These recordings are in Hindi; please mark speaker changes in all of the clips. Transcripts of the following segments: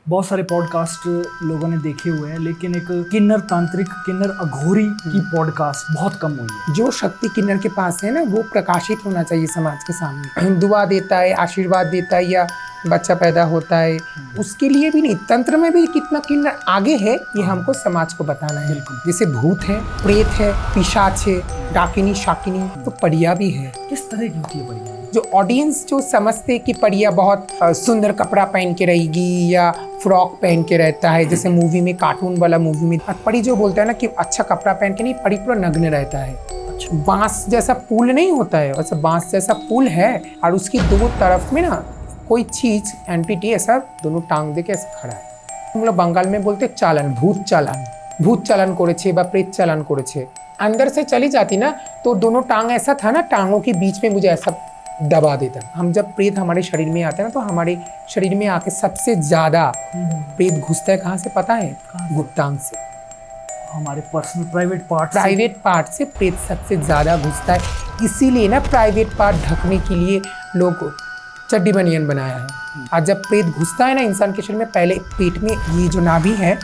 Speaker 1: बहुत सारे पॉडकास्ट लोगों ने देखे हुए हैं, लेकिन एक किन्नर तांत्रिक, किन्नर अघोरी की पॉडकास्ट बहुत कम हुई है।
Speaker 2: जो शक्ति किन्नर के पास है ना, वो प्रकाशित होना चाहिए समाज के सामने। दुआ देता है, आशीर्वाद देता है, या बच्चा पैदा होता है, उसके लिए भी नहीं, तंत्र में भी कितना किन्नर आगे है, ये हमको समाज को बताना है। जैसे भूत है, प्रेत है, पिशाच है, डाकिनी, शाकिनी, तो परिया भी है।
Speaker 1: किस तरह की होती है परिया?
Speaker 2: जो ऑडियंस जो समझते कि परिया बहुत सुंदर कपड़ा पहन के रहेगी या फ्रॉक पहन के रहता है, जैसे मूवी में, कार्टून वाला मूवी में परी जो बोलता है ना कि अच्छा कपड़ा पहन के नहीं, परी पूरा नग्न रहता है। अच्छा, बांस जैसा पुल नहीं होता है, वैसे बांस जैसा पुल है और उसकी दो तरफ में ना कोई चीज एंटिटी ऐसा दोनों टांग दे के ऐसा खड़ा है। हम लोग बंगाल में बोलते चालन, भूत चालन, भूत चालन करेछे बा प्रेत चालन करेछे। अंदर से चली जाती ना तो दोनों टांग ऐसा था ना, टांगों के बीच में मुझे ऐसा दबा देता। हम जब प्रेत हमारे शरीर में आता है ना, तो हमारे शरीर में आके सबसे ज्यादा प्रेत घुसता है कहाँ से पता है? गुप्तांग से।
Speaker 1: हमारे पर्सनल प्राइवेट
Speaker 2: पार्ट से प्रेत सबसे ज्यादा घुसता है। इसीलिए ना प्राइवेट पार्ट ढकने के लिए लोग चड्डी बनियान बनाया है। और जब प्रेत घुसता है ना इंसान के शरीर में, पहले पेट में ये जो नाभि है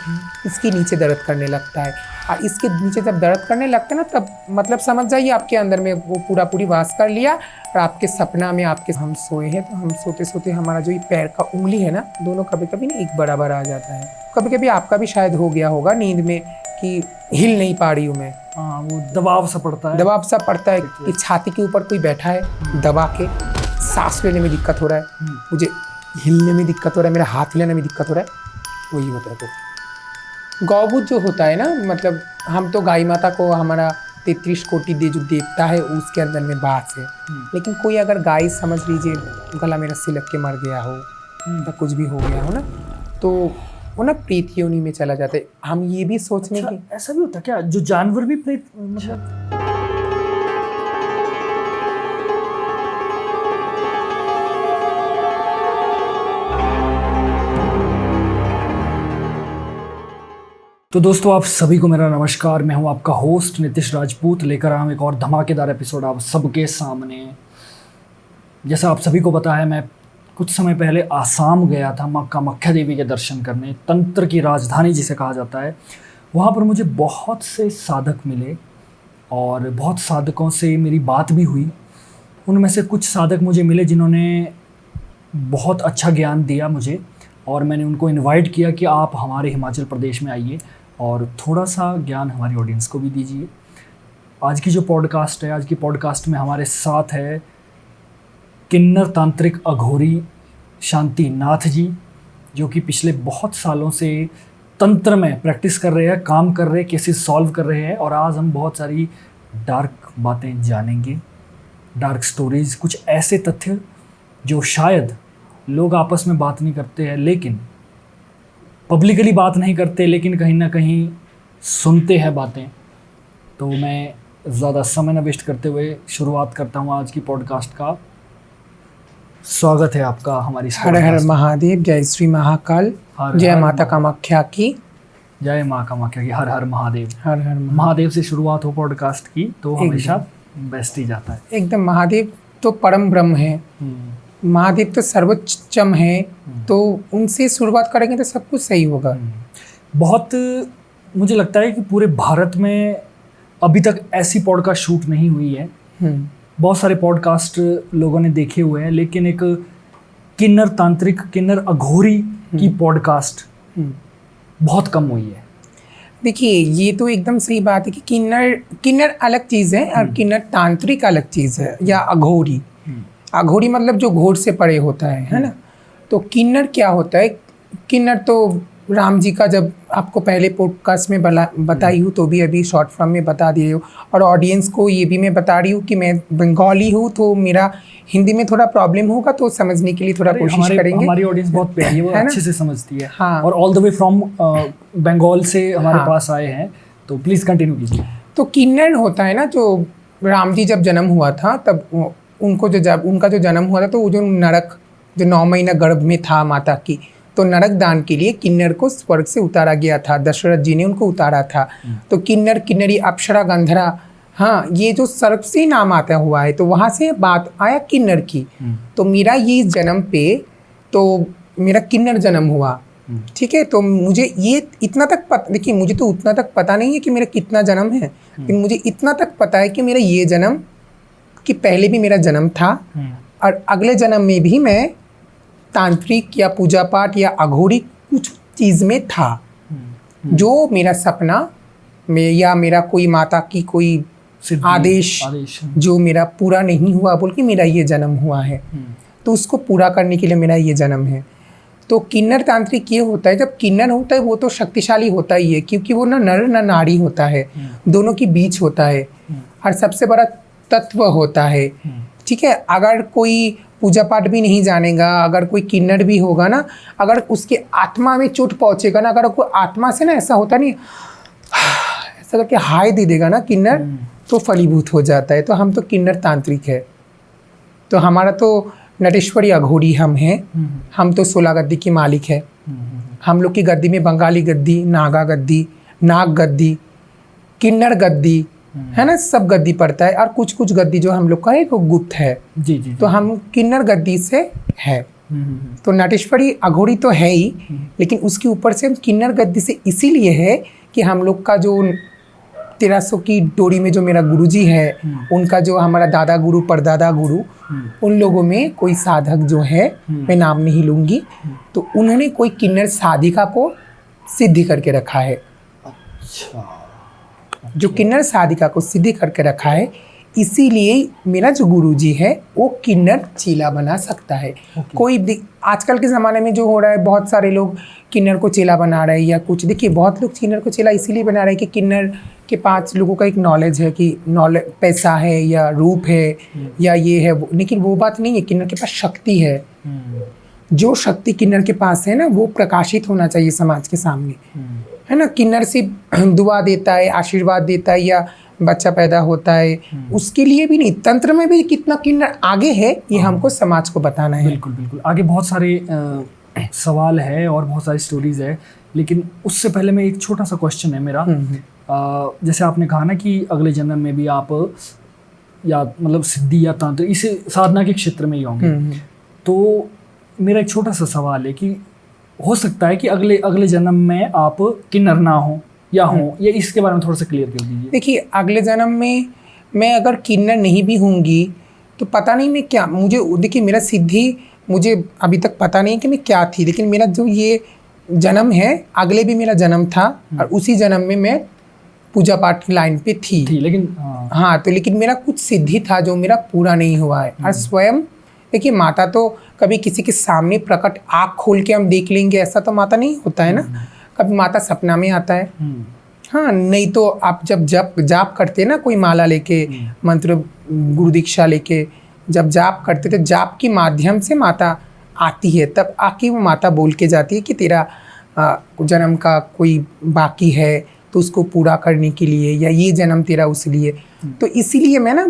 Speaker 2: इसके नीचे दर्द करने लगता है, और इसके नीचे जब दर्द करने लगता है ना, तब मतलब समझ जाइए आपके अंदर में वो पूरी वास कर लिया। और आपके सपना में आपके हम सोए हैं, तो हम सोते सोते हमारा जो ये पैर का उंगली है ना, दोनों कभी कभी ना एक बराबर आ जाता है। कभी कभी आपका भी शायद हो गया होगा नींद में कि हिल नहीं पा रही हूँ मैं।
Speaker 1: हाँ, वो दबाव सा पड़ता है
Speaker 2: कि छाती के ऊपर कोई बैठा है दबा के, सांस लेने में दिक्कत हो रहा है, मुझे हिलने में दिक्कत हो रहा है, मेरा हाथ हिलाने में दिक्कत हो रहा है, वही होता है। तो गौभूत जो होता है ना, मतलब हम तो गाय माता को हमारा 33 कोटि दे जो देवता है उसके अंदर में बास है। लेकिन कोई अगर गाय समझ लीजिए गला में रस्सी लग के मर गया हो या कुछ भी हो गया हो ना, तो वो ना प्रेत योनि में चला जाता है। हम ये भी सोचने की
Speaker 1: ऐसा भी होता क्या, जो जानवर भी प्रेत मतलब? तो दोस्तों, आप सभी को मेरा नमस्कार। मैं हूं आपका होस्ट नितिश राजपूत, लेकर आया हूं एक और धमाकेदार एपिसोड आप सबके सामने। जैसा आप सभी को पता है, मैं कुछ समय पहले आसाम गया था माँ कामाख्या देवी के दर्शन करने, तंत्र की राजधानी जिसे कहा जाता है। वहाँ पर मुझे बहुत से साधक मिले और बहुत साधकों से मेरी बात भी हुई। उनमें से कुछ साधक मुझे मिले जिन्होंने बहुत अच्छा ज्ञान दिया मुझे, और मैंने उनको इनवाइट किया कि आप हमारे हिमाचल प्रदेश में आइए और थोड़ा सा ज्ञान हमारी ऑडियंस को भी दीजिए। आज की जो पॉडकास्ट है, आज की पॉडकास्ट में हमारे साथ है किन्नर तांत्रिक अघोरी शांति नाथ जी, जो कि पिछले बहुत सालों से तंत्र में प्रैक्टिस कर रहे हैं, काम कर रहे हैं, केसेस सॉल्व कर रहे हैं। और आज हम बहुत सारी डार्क बातें जानेंगे, डार्क स्टोरीज, कुछ ऐसे तथ्य जो शायद लोग आपस में बात नहीं करते हैं, लेकिन पब्लिकली बात नहीं करते, लेकिन कहीं ना कहीं सुनते हैं बातें। तो मैं ज़्यादा समय न वेस्ट करते हुए शुरुआत करता हूँ आज की पॉडकास्ट का। स्वागत है आपका हमारी।
Speaker 2: हर हर महादेव, जय श्री महाकाल, जय माता कामाख्या की,
Speaker 1: जय माँ कामाख्या की, हर हर महादेव।
Speaker 2: हर हर
Speaker 1: महादेव से शुरुआत हो पॉडकास्ट की तो हमेशा बेस्ट ही जाता है।
Speaker 2: एकदम। महादेव तो परम ब्रह्म है, महादेव तो सर्वोच्चम है, तो उनसे शुरुआत करेंगे तो सब कुछ सही होगा।
Speaker 1: बहुत मुझे लगता है कि पूरे भारत में अभी तक ऐसी पॉडकास्ट शूट नहीं हुई है। बहुत सारे पॉडकास्ट लोगों ने देखे हुए हैं, लेकिन एक किन्नर तांत्रिक, किन्नर अघोरी की पॉडकास्ट बहुत कम हुई है।
Speaker 2: देखिए, ये तो एकदम सही बात है कि किन्नर अलग चीज़ है और किन्नर तांत्रिक अलग चीज़ है, या अघोरी। अघोरी मतलब जो घोर से परे होता है ना। तो किन्नर क्या होता है? किन्नर तो राम जी का, जब आपको पहले पॉडकास्ट में बताई हूँ, तो भी अभी शॉर्ट फॉर्म में बता दिए हूँ, और ऑडियंस को ये भी मैं बता रही हूँ कि मैं बंगाली हूँ, तो मेरा हिंदी में थोड़ा प्रॉब्लम होगा, तो समझने के लिए थोड़ा कोशिश करेंगे।
Speaker 1: हमारी ऑडियंस बहुत प्यारी है, वो अच्छे से समझती है।
Speaker 2: हाँ।
Speaker 1: और all the way from Bengal से हमारे पास आए हैं, तो प्लीज़ कंटिन्यू कीजिए।
Speaker 2: तो किन्नर होता है ना, जो राम जी जब जन्म हुआ था, तब उनका जो जन्म हुआ था, तो वो जो नरक, जो 9 महीना गर्भ में था माता की, तो नरक दान के लिए किन्नर को स्वर्ग से उतारा गया था। दशरथ जी ने उनको उतारा था। तो किन्नर, किन्नरी, अप्सरा, गंधरा, हाँ, ये जो सर्ग से नाम आता हुआ है, तो वहाँ से बात आया किन्नर की। तो मेरा ये जन्म पे, तो मेरा किन्नर जन्म हुआ, ठीक है। तो मुझे ये इतना तक देखिए, मुझे तो उतना तक पता नहीं है कि मेरा कितना जन्म है, लेकिन मुझे इतना तक पता है कि मेरा ये जन्म कि पहले भी मेरा जन्म था और अगले जन्म में भी मैं तांत्रिक या पूजा पाठ या अघोरी कुछ चीज़ में था, जो मेरा सपना में या मेरा कोई माता की कोई आदेश जो मेरा पूरा नहीं हुआ बोल के मेरा ये जन्म हुआ है, तो उसको पूरा करने के लिए मेरा ये जन्म है। तो किन्नर तांत्रिक ये होता है, जब किन्नर होता है वो तो शक्तिशाली होता ही है, क्योंकि वो ना नर ना नारी होता है, दोनों के बीच होता है और सबसे बड़ा तत्व होता है। ठीक है। अगर कोई पूजा पाठ भी नहीं जानेगा, अगर कोई किन्नर भी होगा ना, अगर उसके आत्मा में चोट पहुंचेगा ना, अगर कोई आत्मा से ना ऐसा होता नहीं ऐसा करके हाय दे देगा ना किन्नर, तो फलीभूत हो जाता है। तो हम तो किन्नर तांत्रिक है, तो हमारा तो नटेश्वरी अघोरी हम हैं। हम तो 16 गद्दी की मालिक है। हम लोग की गद्दी में बंगाली गद्दी, नागा गद्दी, नाग गद्दी, किन्नर गद्दी है ना, सब गद्दी पड़ता है। और कुछ कुछ गद्दी जो हम लोग का है वो गुप्त है। जी। तो हम किन्नर गद्दी से है। तो नटेश्वरी अघोरी तो है ही, लेकिन उसके ऊपर से हम किन्नर गद्दी से इसीलिए है कि हम लोग का जो 1300 की डोरी में जो मेरा गुरुजी है, उनका जो हमारा दादा गुरु परदादा गुरु, उन लोगों में कोई साधक जो है, मैं नाम नहीं लूँगी, तो उन्होंने कोई किन्नर साधिका को सिद्धि करके रखा है। अच्छा। जो किन्नर साधिका को सिद्धि करके रखा है, इसीलिए मेरा जो गुरुजी है वो किन्नर चेला बना सकता है। कोई आजकल के ज़माने में जो हो रहा है, बहुत सारे लोग किन्नर को चेला बना रहे हैं या कुछ। देखिए, बहुत लोग किन्नर को चेला इसीलिए बना रहे हैं कि किन्नर के पास लोगों का एक नॉलेज है कि नॉलेज पैसा है या रूप है या ये है वो, लेकिन वो बात नहीं है। किन्नर के पास शक्ति है। जो शक्ति किन्नर के पास है ना, वो प्रकाशित होना चाहिए समाज के सामने, है ना। किन्नर सिर्फ दुआ देता है, आशीर्वाद देता है या बच्चा पैदा होता है, उसके लिए भी नहीं, तंत्र में भी कितना किन्नर आगे है, ये हमको समाज को बताना है।
Speaker 1: बिल्कुल बिल्कुल। आगे बहुत सारे सवाल है और बहुत सारी स्टोरीज है, लेकिन उससे पहले मैं एक छोटा सा क्वेश्चन है मेरा। जैसे आपने कहा ना कि अगले जन्म में भी आप या मतलब सिद्धि या तंत्र इसे साधना के क्षेत्र में ही होंगे, तो मेरा एक छोटा सा सवाल है कि हो सकता है कि अगले जन्म में आप किन्नर ना हो या हो, या इसके बारे में थोड़ा सा क्लियर कर दीजिए।
Speaker 2: देखिए, अगले जन्म में मैं अगर किन्नर नहीं भी होंगी तो पता नहीं मैं क्या, मुझे देखिए मेरा सिद्धि मुझे अभी तक पता नहीं कि मैं क्या थी, लेकिन मेरा जो ये जन्म है, अगले भी मेरा जन्म था और उसी जन्म में मैं पूजा पाठ की लाइन पे थी लेकिन हाँ, तो लेकिन मेरा कुछ सिद्धि था जो मेरा पूरा नहीं हुआ है। और स्वयं देखिए, माता तो कभी किसी के सामने प्रकट आँख खोल के हम देख लेंगे ऐसा तो माता नहीं होता है ना, कभी माता सपना में आता है। हाँ, नहीं तो आप जब जाप करते ना, कोई माला लेके, मंत्र गुरु दीक्षा लेके जब जाप करते तो जाप के माध्यम से माता आती है, तब आके वो माता बोल के जाती है कि तेरा जन्म का कोई बाकी है तो उसको पूरा करने के लिए, या ये जन्म तेरा उस लिए। तो इसीलिए मैं ना,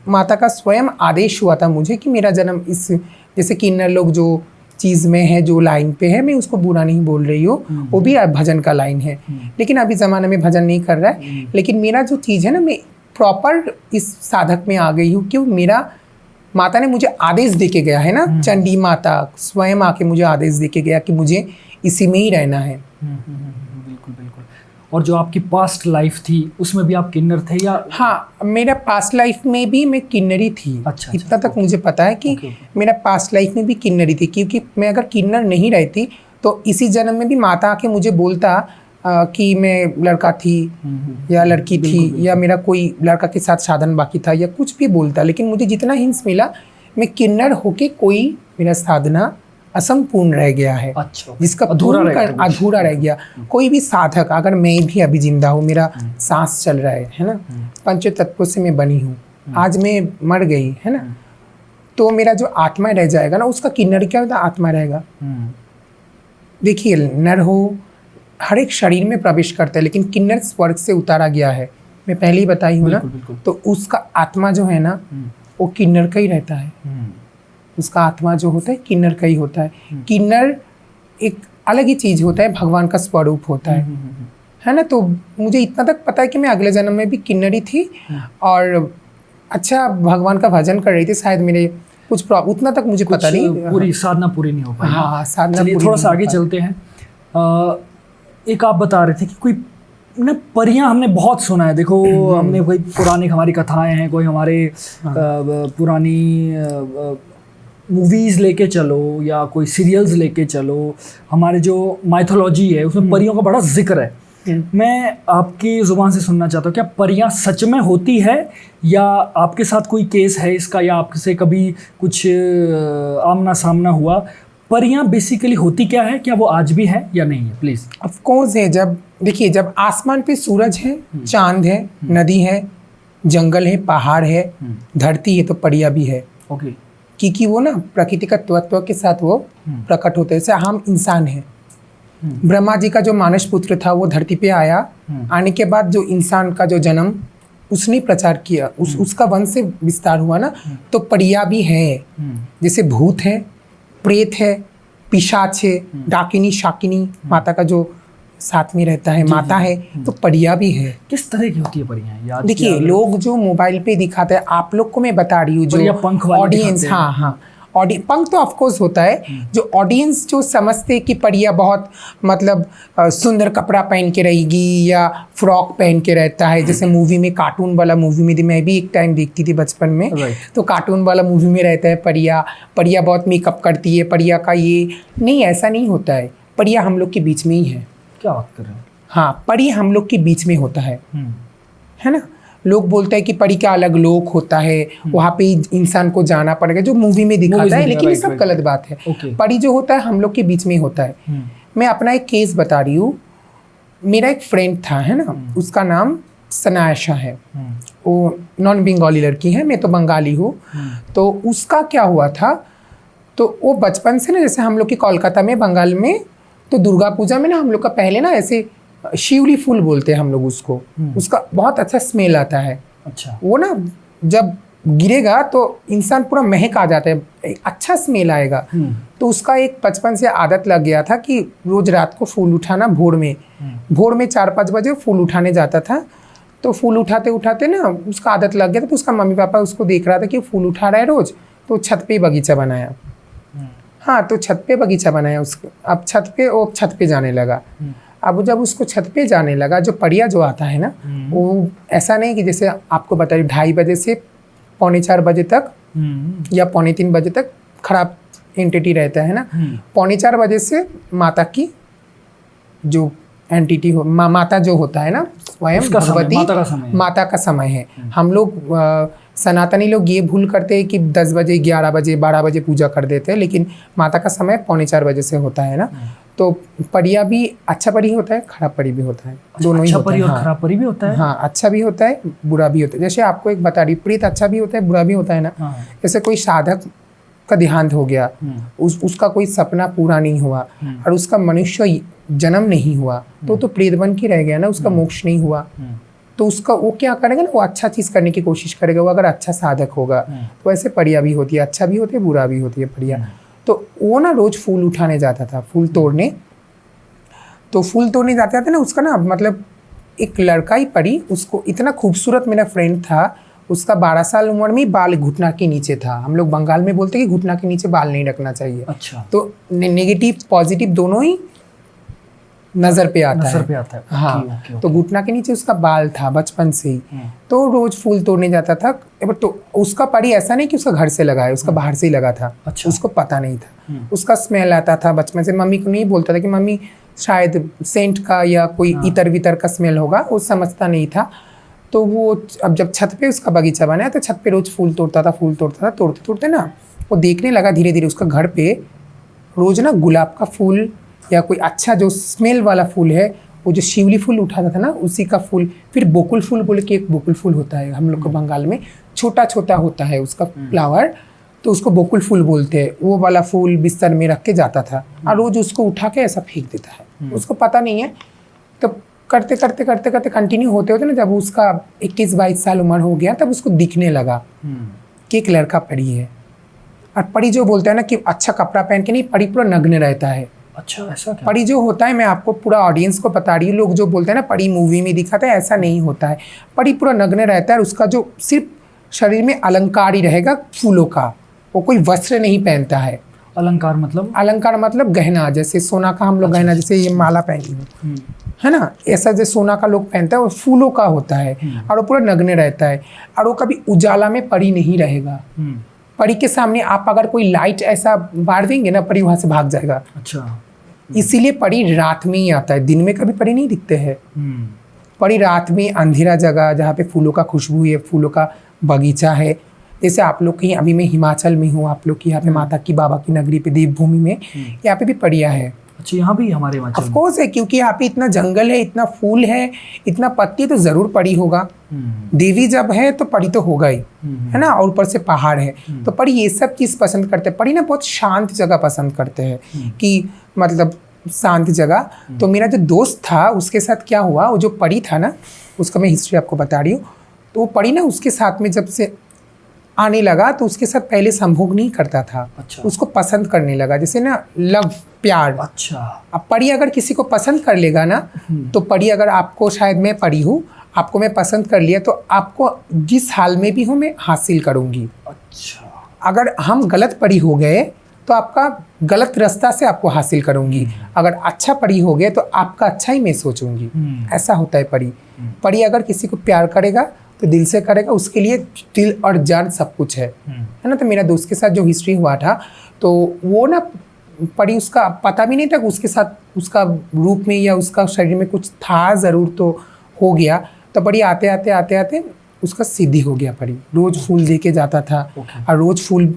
Speaker 2: माता का स्वयं आदेश हुआ था मुझे कि मेरा जन्म इस, जैसे किन्नर लोग जो चीज़ में है, जो लाइन पे है, मैं उसको बुरा नहीं बोल रही हूँ, वो भी भजन का लाइन है, लेकिन अभी ज़माने में भजन नहीं कर रहा है। लेकिन मेरा जो चीज़ है ना, मैं प्रॉपर इस साधक में आ गई हूँ, क्यों मेरा माता ने मुझे आदेश दे के गया है ना, चंडी माता स्वयं आके मुझे आदेश दे के गया कि मुझे इसी में ही रहना है।
Speaker 1: बिल्कुल बिल्कुल। और जो आपकी पास्ट लाइफ थी उसमें भी आप किन्नर थे या?
Speaker 2: हाँ, मेरा पास्ट लाइफ में भी मैं किन्नरी थी। अच्छा, इतना तक मुझे पता है कि मेरा पास्ट लाइफ में भी किन्नरी थी, क्योंकि मैं अगर किन्नर नहीं रहती तो इसी जन्म में भी माता आके मुझे बोलता कि मैं लड़का थी या लड़की थी, या मेरा कोई लड़का के साथ साधन बाकी था, या कुछ भी बोलता। लेकिन मुझे जितना हिंस मिला, मैं किन्नर होके कोई मेरा साधना असंपूर्ण रह गया है। अच्छा, जिसका अधूरा रह गया। कोई भी साधक, अगर मैं भी अभी जिंदा हूँ, मेरा सांस चल रहा है ना, पंच तत्वों से मैं बनी हूँ, आज मैं मर गई है ना, तो मेरा जो आत्मा रह जाएगा ना, उसका किन्नर क्या होता है, आत्मा रहेगा। देखिए, नर हो हर एक शरीर में प्रवेश करता है, लेकिन किन्नर स्वर्ग से उतारा गया है, मैं पहले ही बताई हूँ ना, तो उसका आत्मा जो है ना, वो किन्नर का ही रहता है। उसका आत्मा जो होता है किन्नर का ही होता है। किन्नर एक अलग ही चीज़ होता है, भगवान का स्वरूप होता है ना। तो मुझे इतना तक पता है कि मैं अगले जन्म में भी किन्नरी थी और अच्छा भगवान का भजन कर रही थी, शायद मेरे कुछ उतना तक मुझे पता नहीं,
Speaker 1: पूरी साधना पूरी नहीं हो पाई।
Speaker 2: हाँ, साधना।
Speaker 1: थोड़ा सा आगे चलते हैं। एक आप बता रहे थे कि कोई ना परियां हमने बहुत सुना है। देखो हमने कोई पुरानी हमारी कथाएं हैं, कोई हमारे पुरानी मूवीज़ लेके चलो या कोई सीरियल्स लेके चलो, हमारे जो माइथोलॉजी है उसमें परियों का बड़ा जिक्र है। मैं आपकी ज़ुबान से सुनना चाहता हूँ, क्या परियां सच में होती है या आपके साथ कोई केस है इसका, या आपसे कभी कुछ आमना सामना हुआ? परियां बेसिकली होती क्या है, क्या वो आज भी है या नहीं है? प्लीज़।
Speaker 2: ऑफ कोर्स है। जब देखिए, जब आसमान पे सूरज है, चांद है, नदी है, जंगल है, पहाड़ है, धरती है, तो परियां भी है।
Speaker 1: ओके।
Speaker 2: क्योंकि वो ना प्रकृति का तत्व के साथ वो प्रकट होते हैं। जैसे हम इंसान हैं, ब्रह्मा जी का जो मानस पुत्र था वो धरती पे आया, आने के बाद जो इंसान का जो जन्म उसने प्रचार किया, उसका वंश से विस्तार हुआ ना, तो परियां भी है। जैसे भूत है, प्रेत है, पिशाच है, डाकिनी शाकिनी, माता का जो साथ में रहता है, माता है, तो परियां भी है।
Speaker 1: किस तरह की होती है परियां?
Speaker 2: देखिए, लोग जो मोबाइल पे दिखाते हैं, आप लोग को मैं बता रही हूँ, जो
Speaker 1: पंख वाले
Speaker 2: ऑडियंस, हाँ, पंख तो ऑफकोर्स होता है। जो ऑडियंस जो समझते हैं कि परियां बहुत मतलब सुंदर कपड़ा पहन के रहेगी या फ्रॉक पहन के रहता है, जैसे मूवी में, कार्टून वाला मूवी में, मैं भी एक टाइम देखती थी बचपन में, तो कार्टून वाला मूवी में रहता है परियां बहुत मेकअप करती है, परियां का ये नहीं, ऐसा नहीं होता है। परियां हम लोग के बीच में ही है।
Speaker 1: क्या बात कर रहे हैं?
Speaker 2: हाँ, परी हम लोग के बीच में होता है ना। लोग बोलते हैं कि परी का अलग लोक होता है, वहाँ पे इंसान को जाना पड़ेगा, जो मूवी में दिखाता है, लेकिन ये सब गलत बात है। परी जो होता है हम लोग के बीच में होता है। मैं अपना एक केस बता रही हूँ। मेरा एक फ्रेंड था, है ना, उसका नाम सनायशा है। वो नॉन बंगाली लड़की है, मैं तो बंगाली हूँ। तो उसका क्या हुआ था, तो वो बचपन से ना, जैसे हम लोग की कोलकाता में, बंगाल में, तो दुर्गा पूजा में ना हम लोग का पहले ना ऐसे शिवली फूल बोलते हैं हम लोग उसको, उसका बहुत अच्छा स्मेल आता है।
Speaker 1: अच्छा।
Speaker 2: वो ना जब गिरेगा तो इंसान पूरा महक आ जाता है, एक अच्छा स्मेल आएगा। तो उसका एक बचपन से आदत लग गया था कि रोज रात को फूल उठाना, भोर में 4-5 बजे फूल उठाने जाता था। तो फूल उठाते उठाते ना उसका आदत लग गया था। तो उसका मम्मी पापा उसको देख रहा था कि फूल उठा रहा है रोज, तो छत पे बगीचा बनाया। हाँ, तो छत पे बगीचा बनाया उसको। अब छत पे जाने लगा। अब जब उसको छत पे जाने लगा, जो परियां जो आता है ना, वो ऐसा नहीं कि जैसे आपको बताइए 2:30 बजे से 3:45 बजे तक या 2:45 बजे तक खराब एंटिटी रहता है ना। 3:45 बजे से माता की जो एंटिटी हो, माता जो होता है ना, स्वयं भगवती माता का समय है। हम लोग सनातनी लोग ये भूल करते हैं कि 10 बजे, 11 बजे, 12 बजे पूजा कर देते हैं, लेकिन माता का समय 3:45 बजे से होता है ना। तो परियां भी अच्छा परी होता है, खराब परी भी होता है। दोनों ही होता है।
Speaker 1: और खराब परी भी होता है।
Speaker 2: हाँ, अच्छा भी होता है, बुरा भी होता है। जैसे आपको एक बता रही, प्रेत अच्छा भी होता है, बुरा भी होता है ना। जैसे कोई साधक का देहांत हो गया, उसका कोई सपना पूरा नहीं हुआ और उसका मनुष्य जन्म नहीं हुआ, तो प्रेत बन के रह गया ना, उसका मोक्ष नहीं हुआ। तो उसका वो क्या करेगा ना, वो अच्छा चीज़ करने की कोशिश करेगा। वो अगर अच्छा साधक होगा तो ऐसे परियां भी होती है, अच्छा भी होती है, बुरा भी होती है परियां। तो वो ना रोज फूल उठाने जाता था, फूल तोड़ने। तो फूल तोड़ने जाते थे ना, उसका ना मतलब एक लड़का ही परी, उसको इतना खूबसूरत मेरा फ्रेंड था, उसका 12 साल उम्र में बाल घुटना के नीचे था। हम लोग बंगाल में बोलते हैं कि घुटना के नीचे बाल नहीं रखना चाहिए।
Speaker 1: अच्छा। तो
Speaker 2: नेगेटिव पॉजिटिव दोनों ही नजर पे आता है। हाँ।
Speaker 1: ओके।
Speaker 2: तो घुटना के नीचे उसका बाल था बचपन से ही। तो रोज फूल तोड़ने जाता था। तो उसका परी ऐसा नहीं कि उसका घर से लगा है, उसका बाहर से ही लगा था।
Speaker 1: अच्छा।
Speaker 2: उसको पता नहीं था। उसका स्मेल आता था बचपन से। मम्मी को नहीं बोलता था कि मम्मी शायद सेंट का या कोई इतर वितर का स्मेल होगा, वो समझता नहीं था। तो वो अब जब छत पे उसका बगीचा बनाया तो छत पे रोज फूल तोड़ता था। तोड़ते तोड़ते ना वो देखने लगा धीरे धीरे उसका घर पे रोज ना गुलाब का फूल या कोई अच्छा जो स्मेल वाला फूल है, वो जो शिवली फूल उठाता था ना, उसी का फूल। फिर बोकुल फूल बोले कि एक बोकुल फूल होता है हम लोग को बंगाल में, छोटा छोटा होता है उसका फ्लावर, तो उसको बोकुल फूल बोलते हैं। वो वाला फूल बिस्तर में रख के जाता था और रोज उसको उठा के ऐसा फेंक देता है। उसको पता नहीं है। तो करते करते कंटिन्यू होते होते ना, जब उसका 21-22 साल उम्र हो गया, तब उसको दिखने लगा कि एक लड़का परी है। और परी जो बोलता है ना कि अच्छा कपड़ा पहन के नहीं, परी पूरा नग्न रहता है।
Speaker 1: अच्छा, ऐसा क्या?
Speaker 2: परी जो होता है, मैं आपको पूरा ऑडियंस को बता रही हूँ, लोग जो बोलते हैं ना परी मूवी में दिखाते हैं, ऐसा नहीं होता है। परी पूरा नग्न रहता है और उसका जो सिर्फ शरीर में अलंकार ही रहेगा फूलों का, वो कोई वस्त्र नहीं पहनता है।
Speaker 1: अलंकार मतलब?
Speaker 2: अलंकार मतलब गहना, जैसे सोना का हम लोग
Speaker 1: अच्छा,
Speaker 2: गहना, जैसे ये माला पहनी हूँ, है ना, ऐसा जो सोना का लोग पहनता है वो फूलों का होता है और वो पूरा नग्न रहता है और वो कभी उजाला में परी नहीं रहेगा। परी के सामने आप अगर कोई लाइट ऐसा बार देंगे ना, परी वहां से भाग जाएगा।
Speaker 1: अच्छा।
Speaker 2: इसीलिए परी रात में ही आता है, दिन में कभी परी नहीं दिखते हैं। परी रात में अंधेरा जगह जहाँ पे फूलों का खुशबू है, फूलों का बगीचा है, जैसे आप लोग कहीं, अभी मैं हिमाचल में हूँ, आप लोग की यहाँ पे माता की बाबा की नगरी पे देवभूमि में यहाँ पे भी परियां है।
Speaker 1: अच्छा, यहाँ भी हमारे हिमाचल
Speaker 2: ऑफ कोर्स है, क्योंकि यहाँ पे इतना जंगल है, इतना फूल है, इतना पत्ती, तो जरूर परी होगा। देवी जब है तो परी तो होगा ही, है ना, और ऊपर से पहाड़ है तो परी ये सब चीज पसंद करते हैं। परी ना बहुत शांत जगह पसंद करते हैं कि मतलब शांत जगह। तो मेरा जो दोस्त था उसके साथ क्या हुआ, वो जो परी था ना, उसका मैं हिस्ट्री आपको बता रही हूँ। तो वो परी ना उसके साथ में जब से आने लगा तो उसके साथ पहले संभोग नहीं करता था।
Speaker 1: अच्छा।
Speaker 2: उसको पसंद करने लगा, जैसे ना लव, प्यार।
Speaker 1: अच्छा।
Speaker 2: अब परी अगर किसी को पसंद कर लेगा ना, तो परी अगर आपको, शायद मैं परी हूँ, आपको मैं पसंद कर लिया तो आपको जिस हाल में भी हूँ मैं हासिल करूँगी।
Speaker 1: अच्छा।
Speaker 2: अगर हम गलत परी हो गए तो आपका गलत रास्ता से आपको हासिल करूँगी, अगर अच्छा परी हो गए तो आपका अच्छा ही मैं सोचूंगी। ऐसा होता है परी। परी अगर किसी को प्यार करेगा तो दिल से करेगा, उसके लिए दिल और जान सब कुछ है ना। तो मेरा दोस्त के साथ जो हिस्ट्री हुआ था, तो वो ना परी, उसका पता भी नहीं था कि उसके साथ उसका रूप में या उसका शरीर में कुछ था, ज़रूर तो हो गया। तो परी आते आते आते आते उसका सिद्धि हो गया। परी रोज़ फूल दे के जाता था और रोज़ फूल,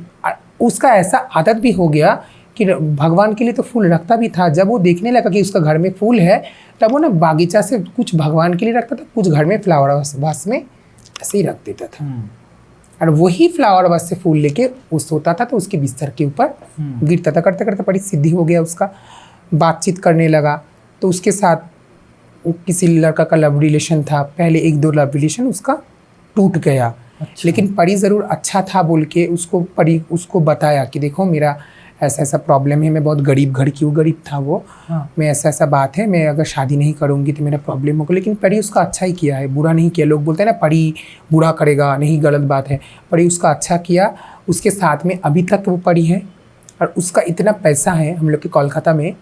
Speaker 2: उसका ऐसा आदत भी हो गया कि भगवान के लिए तो फूल रखता भी था। जब वो देखने लगा कि उसका घर में फूल है, तब वो ना बागीचा से कुछ भगवान के लिए रखता था, कुछ घर में फ्लावर वास में ऐसे ही रख देता था। और वही फ्लावर वास से फूल लेके वो सोता था तो उसके बिस्तर के ऊपर गिरता था। करते करते बड़ी सिद्धि हो गया उसका, बातचीत करने लगा। तो उसके साथ किसी लड़का का लव रिलेशन था, पहले 1-2 लव रिलेशन उसका टूट गया।
Speaker 1: अच्छा।
Speaker 2: लेकिन परी ज़रूर अच्छा था बोल के परी उसको बताया कि देखो मेरा ऐसा ऐसा प्रॉब्लम है, मैं बहुत गरीब घर की हूँ, गरीब था वो। मैं ऐसा ऐसा बात है, मैं अगर शादी नहीं करूँगी तो मेरा प्रॉब्लम होगा। लेकिन परी उसका अच्छा ही किया है, बुरा नहीं किया। लोग बोलते हैं ना परी बुरा करेगा, नहीं, गलत बात है। परी उसका अच्छा किया, उसके साथ में अभी तक वो परी है। और उसका इतना पैसा है, हम लोग के कोलकाता में,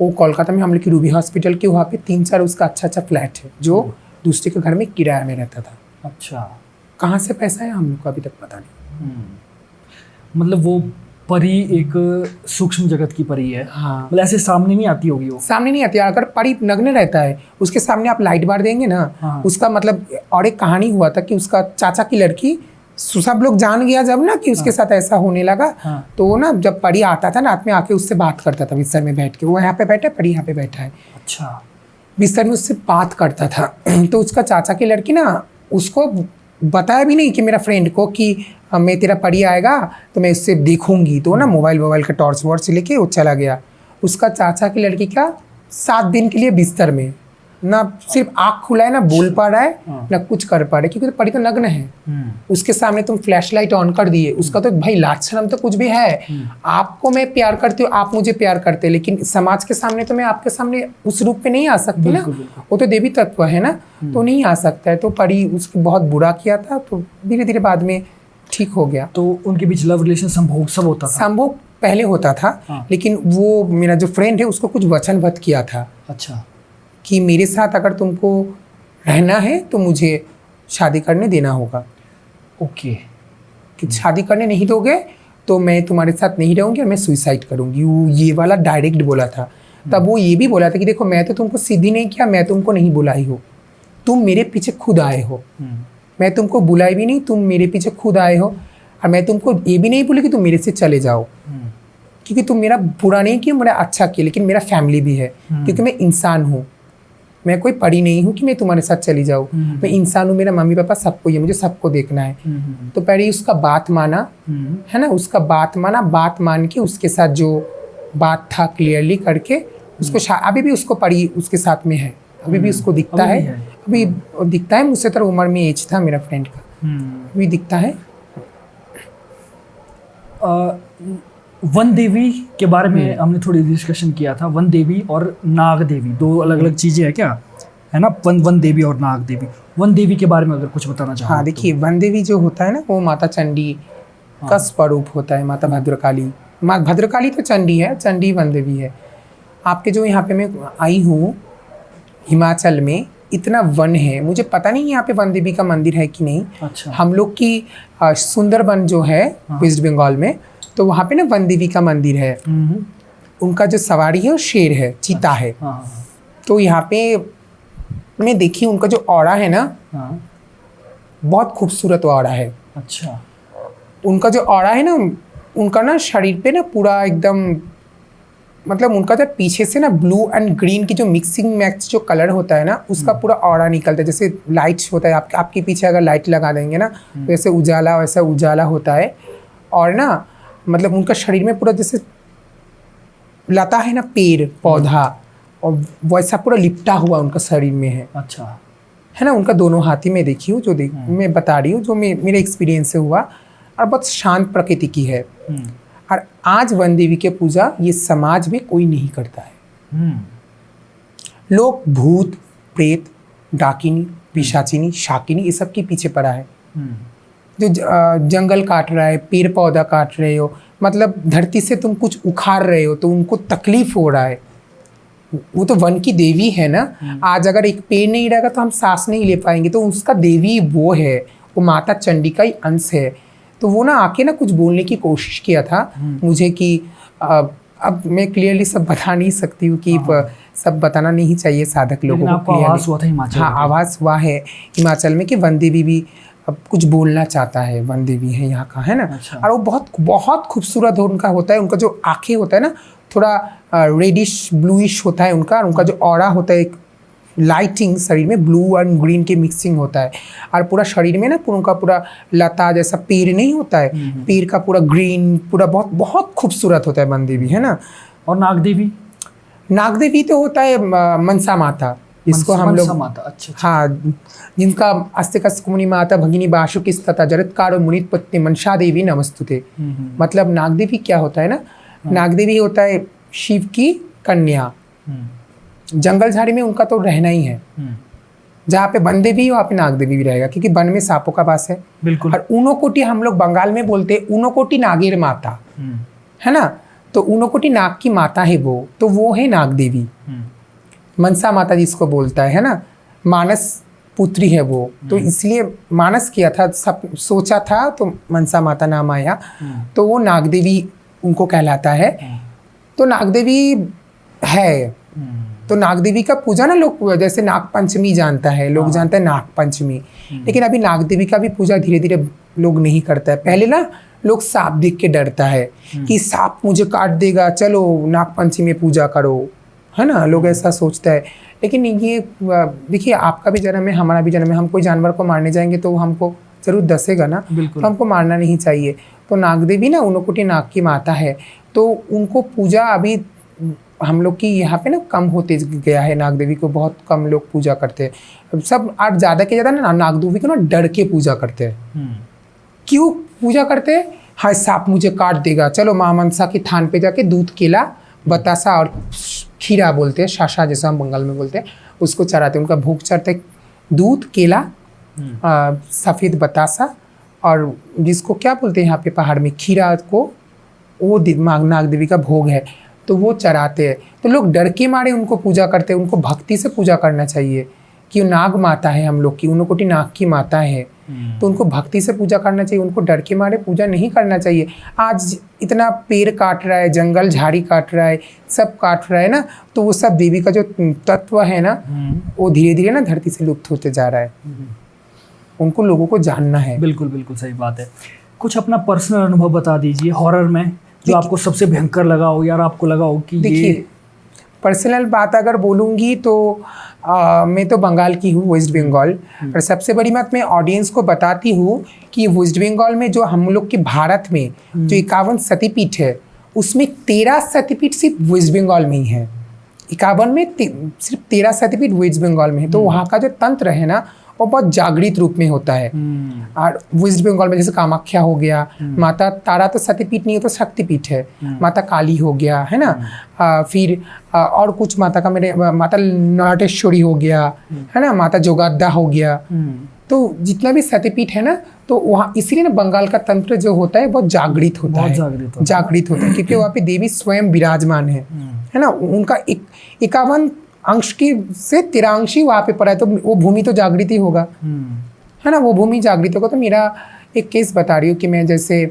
Speaker 2: वो कोलकाता में हम लोग की रूबी हॉस्पिटल के वहाँ पे 3-4 उसका अच्छा अच्छा फ्लैट है जो दूसरे के घर में किराया में रहता था।
Speaker 1: अच्छा।
Speaker 2: कहाँ से पैसा है हम लोग को अभी तक पता नहीं।
Speaker 1: मतलब वो परी एक सूक्ष्म जगत की परी है।
Speaker 2: हाँ,
Speaker 1: मतलब ऐसे सामने नहीं आती होगी वो?
Speaker 2: सामने नहीं आती। अगर परी नग्न रहता है, उसके सामने आप लाइट बार देंगे ना।
Speaker 1: हाँ।
Speaker 2: उसका मतलब, और एक कहानी हुआ था कि उसका चाचा की लड़की, सब लोग जान गया जब ना कि उसके साथ ऐसा होने लगा। तो वो ना जब परी आता था ना, रात में आके उससे बात करता था बिस्तर में बैठ के। वो यहाँ पे बैठा है, परी यहाँ पे बैठा है।
Speaker 1: अच्छा।
Speaker 2: बिस्तर में उससे बात करता था। तो उसका चाचा की लड़की ना उसको बताया भी नहीं कि मेरा फ्रेंड को कि मैं, तेरा परी आएगा तो मैं उससे देखूंगी। तो ना मोबाइल का टॉर्च वॉर्च लेके वो चला गया। उसका चाचा की लड़की का 7 दिन के लिए बिस्तर में, ना सिर्फ आँख खुला है, ना बोल पा रहा है, ना कुछ कर पा रहा है, क्योंकि तो परी तो नग्न है। उसके सामने तुम फ्लैश लाइट ऑन कर दिए, उसका तो भाई लाज शर्म तो कुछ भी है। आपको मैं प्यार करती हूँ, आप मुझे प्यार करते, लेकिन समाज के सामने तो मैं आपके सामने उस रूप पे नहीं आ सकती ना। वो तो देवी तत्व है ना, तो नहीं आ सकता है। तो परी उसकी बहुत बुरा किया था, तो धीरे धीरे बाद में ठीक हो गया।
Speaker 1: तो उनके बीच लव रिलेशन, संभोग सब होता था?
Speaker 2: संभोग पहले होता था, लेकिन वो मेरा जो फ्रेंड है उसको कुछ वचनबद्ध किया था।
Speaker 1: अच्छा।
Speaker 2: कि मेरे साथ अगर तुमको रहना है तो मुझे शादी करने देना होगा।
Speaker 1: ओके।
Speaker 2: कि शादी करने नहीं दोगे तो मैं तुम्हारे साथ नहीं रहूँगी और मैं सुइसाइड करूँगी। वो ये वाला डायरेक्ट बोला था। तब वो ये भी बोला था कि देखो, मैं तो तुमको सीधी नहीं किया, मैं तुमको नहीं बुलाई हो, तुम मेरे पीछे खुद आए हो। मैं तुमको बुलाई भी नहीं, तुम मेरे पीछे खुद आए हो। और मैं तुमको ये भी नहीं बोली कि तुम मेरे से चले जाओ, क्योंकि तुम मेरा बुरा नहीं किया, मेरा अच्छा किया। लेकिन मेरा फैमिली भी है, क्योंकि मैं इंसान हूँ, मैं कोई परी नहीं हूँ कि मैं तुम्हारे साथ चली जाऊँ। मैं इंसान हूँ, मेरा मम्मी पापा सबको, ये मुझे सबको देखना है। तो परी उसका बात माना, है ना, उसका बात माना। बात मान के उसके साथ जो बात था क्लियरली करके उसको, अभी भी उसको परी उसके साथ में है, अभी भी उसको दिखता है। अभी दिखता है, मुझसे तरह उम्र में एज था मेरा फ्रेंड का, अभी दिखता है।
Speaker 1: वन देवी के बारे में हमने थोड़ी डिस्कशन किया था। वन देवी और नाग देवी 2 अलग अलग चीज़ें हैं क्या, है ना? वन देवी और नाग देवी। वन देवी के बारे में अगर कुछ बताना चाहो।
Speaker 2: हाँ, देखिए, वन देवी जो होता है ना, वो माता चंडी का स्वरूप होता है, माता भद्रकाली, माँ भद्रकाली तो चंडी है, चंडी वन देवी है। आपके जो यहाँ पे मैं आई हूँ हिमाचल में, इतना वन है, मुझे पता नहीं यहाँ पे वन देवी का मंदिर है कि नहीं।
Speaker 1: अच्छा।
Speaker 2: हम लोग की सुंदरबन जो है वेस्ट बंगाल में, तो वहाँ पे ना वन देवी का मंदिर है। उनका जो सवारी है वो शेर है, चीता है। तो यहाँ पे मैं देखी उनका जो ऑरा है ना, बहुत खूबसूरत ऑरा है।
Speaker 1: अच्छा।
Speaker 2: उनका जो ऑरा है ना, उनका ना शरीर पे ना पूरा एकदम, मतलब उनका जब पीछे से ना ब्लू एंड ग्रीन की जो मिक्सिंग मैच जो कलर होता है ना, उसका पूरा ऑरा निकलता है। जैसे लाइट होता है आपके पीछे अगर लाइट लगा देंगे ना, तो ऐसे उजाला वैसा उजाला होता है। और ना मतलब उनका शरीर में पूरा जैसे लता है ना, पेड़ पौधा, और वैसा पूरा लिपटा हुआ उनका शरीर में है।
Speaker 1: अच्छा।
Speaker 2: है ना, उनका दोनों हाथी में देखी हूँ, जो मैं बता रही हूँ, जो मेरे एक्सपीरियंस से हुआ, और बहुत शांत प्रकृति की है। और आज वन देवी के पूजा ये समाज में कोई नहीं करता है। लोग भूत प्रेत डाकिनी पिशाचिनी शाकिनी ये सब के पीछे पड़ा है। जो जंगल काट रहा है, पेड़ पौधा काट रहे हो, मतलब धरती से तुम कुछ उखाड़ रहे हो तो उनको तकलीफ हो रहा है। वो तो वन की देवी है ना। आज अगर एक पेड़ नहीं रहेगा तो हम सांस नहीं ले पाएंगे, तो उसका देवी वो है, वो माता चंडी का ही अंश है। तो वो ना आके ना कुछ बोलने की कोशिश किया था मुझे कि अब मैं क्लियरली सब बता नहीं सकती हूँ कि सब बताना नहीं चाहिए साधक लोगों को।
Speaker 1: आवाज हुआ था हिमाचल।
Speaker 2: हाँ, आवाज़ हुआ है हिमाचल में कि वन देवी भी अब कुछ बोलना चाहता है। वन देवी है यहाँ का, है ना।
Speaker 1: अच्छा।
Speaker 2: और वो बहुत बहुत खूबसूरत उनका होता है। उनका जो आँखें होता है ना, थोड़ा रेडिश ब्लूइश होता है उनका। और उनका जो ऑरा होता है, एक लाइटिंग शरीर में ब्लू एंड ग्रीन के मिक्सिंग होता है। और पूरा शरीर में ना उनका पूरा लता जैसा पेड़ नहीं होता है, पेड़ का पूरा ग्रीन, पूरा बहुत बहुत खूबसूरत होता है वन देवी, है ना।
Speaker 1: और नागदेवी?
Speaker 2: नागदेवी तो होता है मनसा माता, जिसको हम लोग
Speaker 1: माता। अच्छा।
Speaker 2: हाँ, जिनका अस्तिकस मुनि माता भगिनी बाशुकिस तथा जरत्कार मुनित पत्नी मनसा देवी नमस्तुते। मतलब नागदेवी क्या होता है ना, नागदेवी होता है शिव की कन्या। जंगल झाड़ी में उनका तो रहना ही है। जहाँ पे वन देवी वहाँ पे नागदेवी भी रहेगा, क्योंकि वन में सांपों का वास है।
Speaker 1: बिल्कुल।
Speaker 2: और ऊनोकोटी हम लोग बंगाल में बोलते हैं ऊनोकोटी नागेर माता, है ना। तो ऊनोकोटी नाग की माता है वो, तो वो है नागदेवी। मनसा माता जिसको बोलता है ना, मानस पुत्री है वो, तो इसलिए मानस किया था, सब सोचा था, तो मनसा माता नाम आया। तो वो नागदेवी उनको कहलाता है। तो नागदेवी है। तो नागदेवी का पूजा ना लोग जैसे नाग पंचमी जानता है, लोग जानते हैं नाग पंचमी, लेकिन अभी नागदेवी का भी पूजा धीरे धीरे लोग नहीं करता है। पहले ना लोग सांप देख के डरता है कि सांप मुझे काट देगा, चलो नाग पंचमी में पूजा करो, है ना, लोग ऐसा सोचता है। लेकिन ये देखिए, आपका भी जन्म है, हमारा भी जन्म है। हम कोई जानवर को मारने जाएंगे तो हमको जरूर दसेगा ना, तो हमको मारना नहीं चाहिए। तो नागदेवी ना ऊनकोटी नाग की माता है, तो उनको पूजा अभी हम लोग की यहाँ पे ना कम होते गया है। नागदेवी को बहुत कम लोग पूजा करते हैं। सब आज ज़्यादा के ज़्यादा ना नागदेवी को ना डर के पूजा करते हैं। क्यों पूजा करते हैं? हाँ, सांप मुझे काट देगा, चलो माँ मनसा के थान पे जाके दूध केला बतासा और खीरा बोलते हैं, शाशा जैसा हम बंगाल में बोलते हैं, उसको चढ़ाते हैं। उनका भोग चढ़ता है दूध केला, सफ़ेद बतासा, और जिसको क्या बोलते हैं यहाँ पे पहाड़ में खीरा को, वो नागदेवी का भोग है, तो वो चढ़ाते हैं। तो लोग डर के मारे उनको पूजा करते हैं। उनको भक्ति से पूजा करना चाहिए कि नाग माता है हम लोग की, ऊनकोटी नाग की माता है, तो उनको भक्ति से पूजा करना चाहिए। उनको डर के मारे पूजा नहीं करना चाहिए। आज इतना पेड़ काट रहा है, जंगल झाड़ी काट रहा है, सब काट रहा है ना, तो वो सब देवी का जो तत्व है ना, वो धीरे धीरे ना धरती से लुप्त होते जा रहा है। उनको लोगों को जानना है।
Speaker 1: बिल्कुल बिल्कुल सही बात है। कुछ अपना पर्सनल अनुभव बता दीजिए हॉरर में, जो आपको सबसे भयंकर लगा हो, यार आपको लगा हो कि
Speaker 2: देखिए, पर्सनल बात अगर बोलूँगी तो मैं तो बंगाल की हूँ, वेस्ट बंगाल। और सबसे बड़ी बात मैं ऑडियंस को बताती हूँ कि वेस्ट बंगाल में जो हम लोग के भारत में जो 51 शक्तिपीठ है, उसमें 13 शक्तिपीठ सिर्फ वेस्ट बंगाल में ही है। 51 में सिर्फ 13 शक्तिपीठ वेस्ट बंगाल में है। तो वहाँ का जो तंत्र है ना, वो बहुत जागृत रूप में होता है। और वेस्ट बंगाल में जैसे कामाख्या हो गया, माता तारा तो सतीपीठ नहीं है, तो शक्तिपीठ है। माता काली हो गया, है ना। फिर और कुछ माता का मेरे माता नराटेश्वरी हो गया, है ना, माता जोगाद्दा हो गया। तो जितना भी सतीपीठ है ना, तो वहाँ इसीलिए ना बंगाल का तंत्र जो होता है बहुत जागृत होता है, जागृत होता है, क्योंकि वहाँ पे देवी स्वयं विराजमान है ना। उनका 51 अंश की से 13 वहाँ पे पड़ा है, तो वो भूमि तो जागृत ही होगा, है ना, वो भूमि जागृत होगा। तो मेरा एक केस बता रही हूँ कि मैं जैसे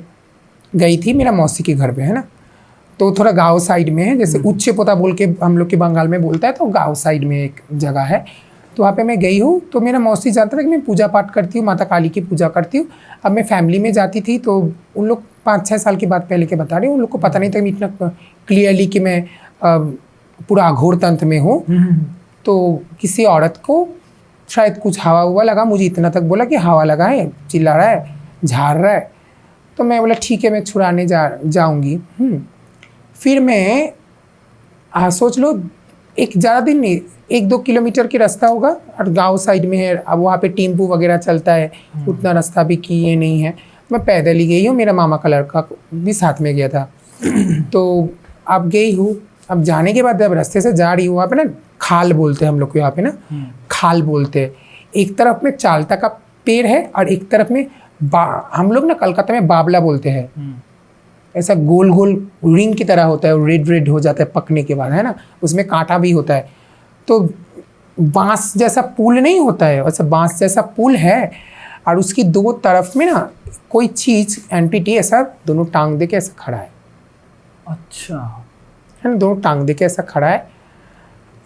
Speaker 2: गई थी मेरा मौसी के घर पे, है ना, तो थोड़ा गांव साइड में है, जैसे उच्चे पोता बोल के हम लोग के बंगाल में बोलता है, तो गांव साइड में एक जगह है। तो वहाँ पे मैं गई हूँ, तो मेरा मौसी जानता था कि मैं पूजा पाठ करती हूँ, माता काली की पूजा करती हूँ। अब मैं फैमिली में जाती थी, तो उन लोग 5-6 साल की बात पहले के बता रही हूँ, उन लोग को पता नहीं था इतना क्लियरली कि मैं पूरा अघोर तंत्र में हूँ। तो किसी औरत को शायद कुछ हवा हुआ लगा, मुझे इतना तक बोला कि हवा लगा है, चिल्ला रहा है, झाड़ रहा है। तो मैं बोला ठीक है, मैं छुड़ाने जाऊँगी। फिर मैं सोच लो एक ज़्यादा दिन नहीं, 1-2 किलोमीटर की रास्ता होगा और गांव साइड में है। अब वहाँ पे टेम्पू वगैरह चलता है, उतना रास्ता भी कि ये नहीं है। मैं पैदल ही गई हूँ, मेरा मामा का लड़का भी साथ में गया था। तो अब गई हूँ, अब जाने के बाद जब रास्ते से जा रही हूँ, वहाँ पे ना खाल बोलते हैं हम लोग को, यहाँ पे ना खाल बोलते हैं। एक तरफ में चालता का पेड़ है और एक तरफ में हम लोग ना कलकत्ता में बाबला बोलते हैं। ऐसा गोल गोल रिंग की तरह होता है, रेड रेड हो जाता है पकने के बाद, है ना, उसमें कांटा भी होता है। तो बांस जैसा पुल नहीं होता है, वैसा बांस जैसा पुल है और उसकी 2 तरफ में ना कोई चीज़ एंटिटी ऐसा दोनों टांग दे के ऐसा खड़ा है।
Speaker 1: अच्छा,
Speaker 2: है ना, दोनों टांग दे के ऐसा खड़ा है।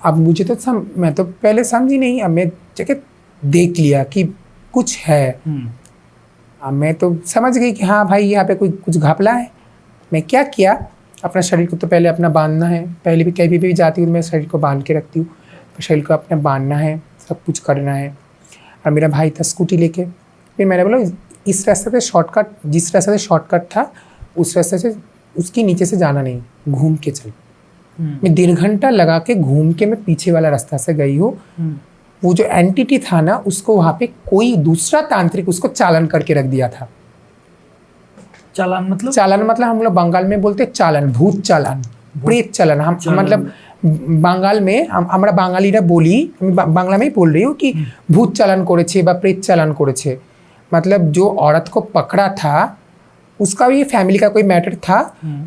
Speaker 2: अब मुझे तो मैं तो पहले समझी नहीं, अब मैं जाके देख लिया कि कुछ है। अब मैं तो समझ गई कि हाँ भाई यहाँ पे कोई कुछ घपला है। मैं क्या किया, अपना शरीर को तो पहले अपना बांधना है, पहले भी कहीं भी जाती हूँ मैं शरीर को बांध के रखती हूँ, शरीर को अपना बांधना है, सब कुछ करना है। और मेरा भाई था स्कूटी लेके, फिर मैंने बोला इस रास्ते से शॉर्टकट, जिस रास्ते से शॉर्टकट था उस रास्ते से उसके नीचे से जाना नहीं, घूम के चल। मैं 1.5 घंटा लगा के घूम के मैं पीछे वाला रास्ता से गई हूँ। वो जो एंटिटी था ना, उसको वहाँ पे कोई दूसरा तांत्रिक उसको चालन करके रख दिया था।
Speaker 1: चालान मतलब?
Speaker 2: चालन मतलब हम लोग बंगाल में बोलते चालन, भूत चालन, प्रेत चालन। हम मतलब बंगाल में আমরা বাঙালিরা বলি, আমি बांग्ला में ही बोल रही हूँ कि भूत चालन করেছে বা प्रेत चालन করেছে। मतलब जो औरत को पकड़ा था उसका भी फैमिली का कोई मैटर था,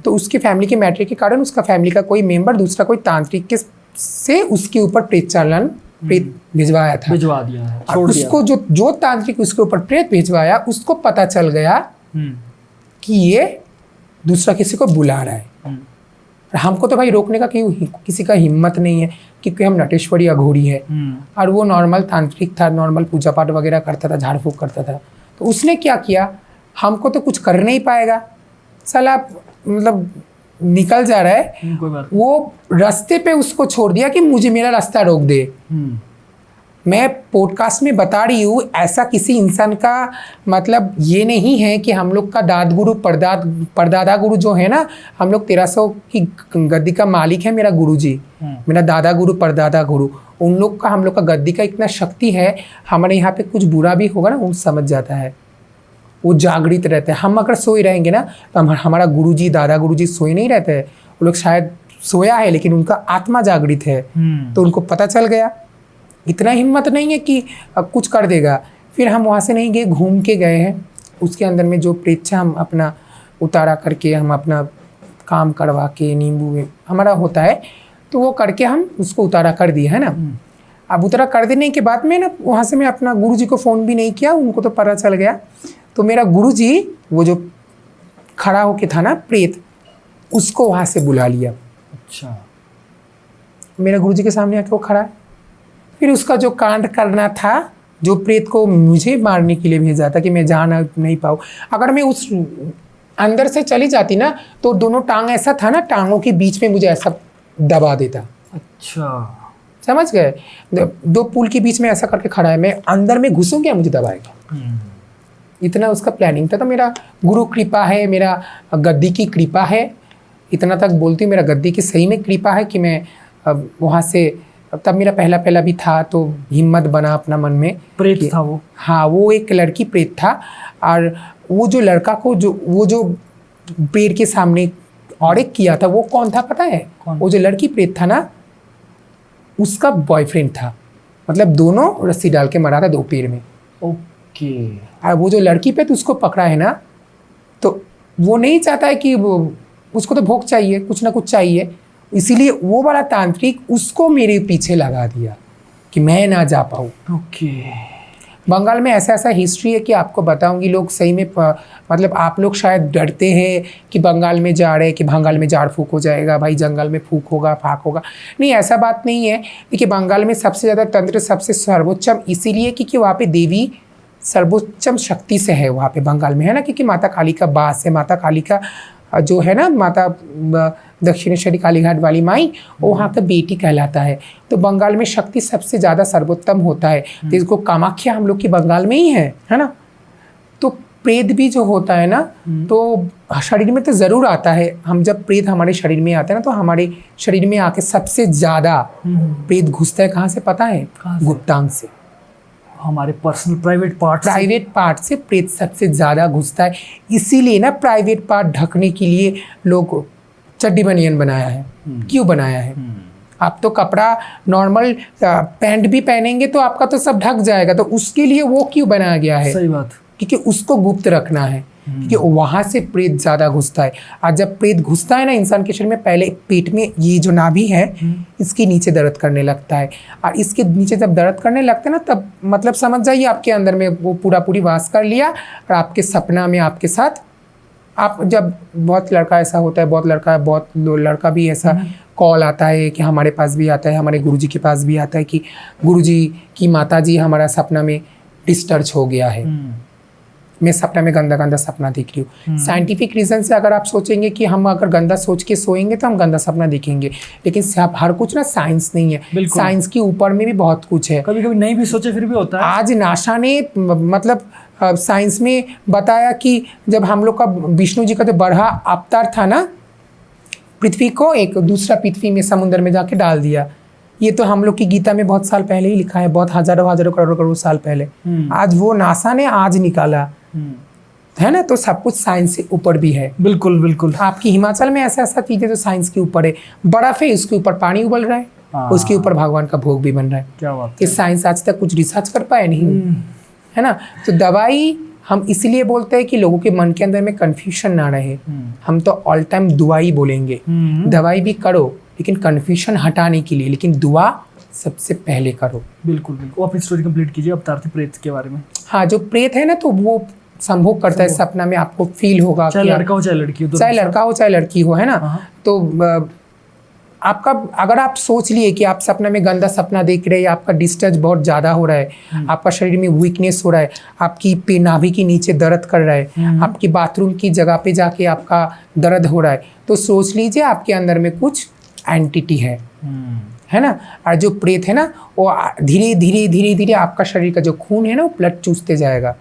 Speaker 2: तो उसकी फैमिली के मैटर के कारण उसका फैमिली का कोई मेंबर दूसरा कोई तांत्रिक के से उसके ऊपर प्रेत चालन प्रेत भिजवाया था,
Speaker 1: भिजवा दिया है,
Speaker 2: छोड़ दिया। उसको जो तांत्रिक उसके ऊपर प्रेत भिजवाया उसको पता चल गया कि ये दूसरा किसी को बुला रहा है। हमको तो भाई रोकने का किसी का हिम्मत नहीं है, क्योंकि हम नटेश्वरी अघोरी है और वो नॉर्मल तांत्रिक था, नॉर्मल पूजा पाठ वगैरह करता था, झाड़ फूक करता था। तो उसने क्या किया, हमको तो कुछ कर नहीं पाएगा, साला मतलब निकल जा रहा है, वो रास्ते पे उसको छोड़ दिया कि मुझे मेरा रास्ता रोक दे। मैं पॉडकास्ट में बता रही हूँ, ऐसा किसी इंसान का मतलब ये नहीं है कि हम लोग का दाद गुरु परदादा गुरु जो है ना, हम लोग 1300 की गद्दी का मालिक है मेरा गुरु जी, मेरा दादा गुरु परदादा गुरु, उन लोग का हम लोग का गद्दी का इतना शक्ति है, हमारे यहाँ पे कुछ बुरा भी होगा ना वो समझ जाता है, वो जागृत रहते हैं। हम अगर सोए रहेंगे ना तो हमारा गुरु जी दादा गुरु जी सोए नहीं रहते हैं, वो लोग शायद सोया है लेकिन उनका आत्मा जागृत है, तो उनको पता चल गया। इतना हिम्मत नहीं है कि कुछ कर देगा। फिर हम वहाँ से नहीं गए, घूम के गए हैं, उसके अंदर में जो प्रेच्छा हम अपना उतारा करके हम अपना काम करवा के नींबू हमारा होता है तो वो करके हम उसको उतारा कर दिया है ना। अब उतारा कर देने के बाद में ना वहाँ से मैं अपना गुरुजी को फ़ोन भी नहीं किया, उनको तो पता चल गया। तो मेरा गुरुजी वो जो खड़ा होके था ना प्रेत, उसको वहाँ से बुला लिया।
Speaker 1: अच्छा,
Speaker 2: मेरा गुरुजी के सामने आके वो खड़ा है। फिर उसका जो कांड करना था, जो प्रेत को मुझे मारने के लिए भेजा था कि मैं जा नहीं पाऊँ, अगर मैं उस अंदर से चली जाती ना तो दोनों टांग ऐसा था ना, टांगों के बीच में मुझे ऐसा दबा देता।
Speaker 1: अच्छा,
Speaker 2: समझ गए, 2 पुल के बीच में ऐसा करके खड़ा है, मैं अंदर में घुसूँ क्या मुझे दबाएगा, इतना उसका प्लानिंग था। तो मेरा गुरु कृपा है, मेरा गद्दी की कृपा है, इतना तक बोलती हूँ, मेरा गद्दी की सही में कृपा है कि मैं वहाँ से, तब मेरा पहला भी था तो हिम्मत बना अपना मन में।
Speaker 1: प्रेत था वो?
Speaker 2: हाँ, वो एक लड़की प्रेत था और वो जो लड़का को वो जो पेड़ के सामने और एक किया था वो कौन था पता है? वो जो लड़की प्रेत था ना उसका बॉयफ्रेंड था, मतलब दोनों रस्सी डाल के मरा था 2 पेड़ में।
Speaker 1: ओके।
Speaker 2: और वो जो लड़की पे तो उसको पकड़ा है ना, तो वो नहीं चाहता है कि उसको तो भोग चाहिए, कुछ ना कुछ चाहिए, इसीलिए वो वाला तांत्रिक उसको मेरे पीछे लगा दिया कि मैं ना जा पाऊँ।
Speaker 1: ओके।
Speaker 2: बंगाल में ऐसा ऐसा हिस्ट्री है कि आपको बताऊंगी, लोग सही में मतलब आप लोग शायद डरते हैं कि बंगाल में जा रहे हैं कि बंगाल में झाड़ फूक हो जाएगा, भाई जंगल में फूक होगा, फाक होगा। नहीं, ऐसा बात नहीं है। देखिए बंगाल में सबसे ज़्यादा तंत्र सबसे सर्वोच्चम इसीलिए क्योंकि वहाँ पे देवी सर्वोच्चम शक्ति से है वहाँ पे बंगाल में, है ना, क्योंकि माता काली का वास है। माता काली का जो है ना, माता दक्षिणेश्वरी कालीघाट वाली माई, वो वहाँ का बेटी कहलाता है। तो बंगाल में शक्ति सबसे ज़्यादा सर्वोत्तम होता है, जिसको कामाख्या हम लोग की बंगाल में ही है ना। तो प्रेत भी जो होता है ना, तो शरीर में तो ज़रूर आता है। हम जब प्रेत हमारे शरीर में आता है ना, तो हमारे शरीर में आके सबसे ज़्यादा प्रेत घुसता है कहाँ से पता है? गुप्तांग से।
Speaker 1: हमारे पर्सनल प्राइवेट पार्ट
Speaker 2: से प्रेत सबसे ज़्यादा घुसता है। इसीलिए ना प्राइवेट पार्ट ढकने के लिए लोग चड्डी बनियान बनाया है। क्यों बनाया है? आप तो कपड़ा नॉर्मल पैंट भी पहनेंगे तो आपका तो सब ढक जाएगा, तो उसके लिए वो क्यों बनाया गया है?
Speaker 1: सही बात।
Speaker 2: क्योंकि उसको गुप्त रखना है, क्योंकि वहाँ से प्रेत ज़्यादा घुसता है। और जब प्रेत घुसता है ना इंसान के शरीर में, पहले पेट में ये जो नाभि है इसके नीचे दर्द करने लगता है, और इसके नीचे जब दर्द करने लगता है ना, तब मतलब समझ जाइए आपके अंदर में वो पूरी वास कर लिया, और आपके सपना में आपके साथ आप जब बहुत लड़का ऐसा होता है, बहुत लड़का भी ऐसा कॉल आता है कि हमारे पास भी आता है, हमारे गुरुजी के पास भी आता है कि गुरुजी की माताजी हमारा सपना में डिस्टर्ब हो गया है, मैं सपना में गंदा गंदा सपना देख रही हूँ। साइंटिफिक रीजन से अगर आप सोचेंगे कि हम अगर गंदा सोच के सोएंगे तो हम गंदा सपना देखेंगे, लेकिन हर कुछ ना साइंस नहीं है। साइंस के ऊपर में भी बहुत कुछ है,
Speaker 1: कभी कभी नहीं भी सोचे फिर भी होता है।
Speaker 2: आज नासा ने मतलब साइंस में बताया कि जब हम लोग का विष्णु जी का जो बड़ा अवतार था ना, पृथ्वी को एक दूसरा पृथ्वी में समुद्र में जाके डाल दिया। ये तो हम लोग की गीता में बहुत साल पहले ही लिखा है, बहुत हजारों करोड़ साल पहले। आज वो नासा ने आज निकाला है ना। तो सब कुछ साइंस से ऊपर भी है।
Speaker 1: बिल्कुल बिल्कुल।
Speaker 2: आपकी हिमाचल में ऐसा ऐसा चीजें जो साइंस के ऊपर है, बर्फ है उसके ऊपर पानी उबल रहा है, उसके ऊपर भगवान का भोग भी बन रहा है।
Speaker 1: क्या बात
Speaker 2: है। साइंस आज तक कुछ रिसर्च कर पाया नहीं, है ना। तो दवाई हम इसलिए बोलते हैं कि लोगों के मन के अंदर में कंफ्यूजन ना रहे। हम तो ऑल टाइम दुआ ही बोलेंगे, दवाई भी करो लेकिन कंफ्यूजन हटाने के लिए, लेकिन दुआ सबसे पहले करो।
Speaker 1: बिल्कुल बिल्कुल। आप स्टोरी कंप्लीट कीजिए अवतार प्रेत के बारे में।
Speaker 2: हाँ, जो प्रेत है ना, तो वो संभोग करता है सपना में, आपको फील होगा,
Speaker 1: चाहे लड़का हो चाहे लड़की हो,
Speaker 2: चाहे लड़का हो चाहे लड़की हो, है ना। तो आपका अगर आप सोच लिए कि आप सपना में गंदा सपना देख रहे हैं, आपका डिस्चार्ज बहुत ज़्यादा हो रहा है, आपका शरीर में वीकनेस हो रहा है, आपकी नाभि के नीचे दर्द कर रहा है, आपकी बाथरूम की जगह पे जाके आपका दर्द हो रहा है, तो सोच लीजिए आपके अंदर में कुछ एंटिटी है ना। और जो प्रेत है ना, वो धीरे धीरे आपका शरीर का जो खून है ना, वो ब्लड चूसते जाएगा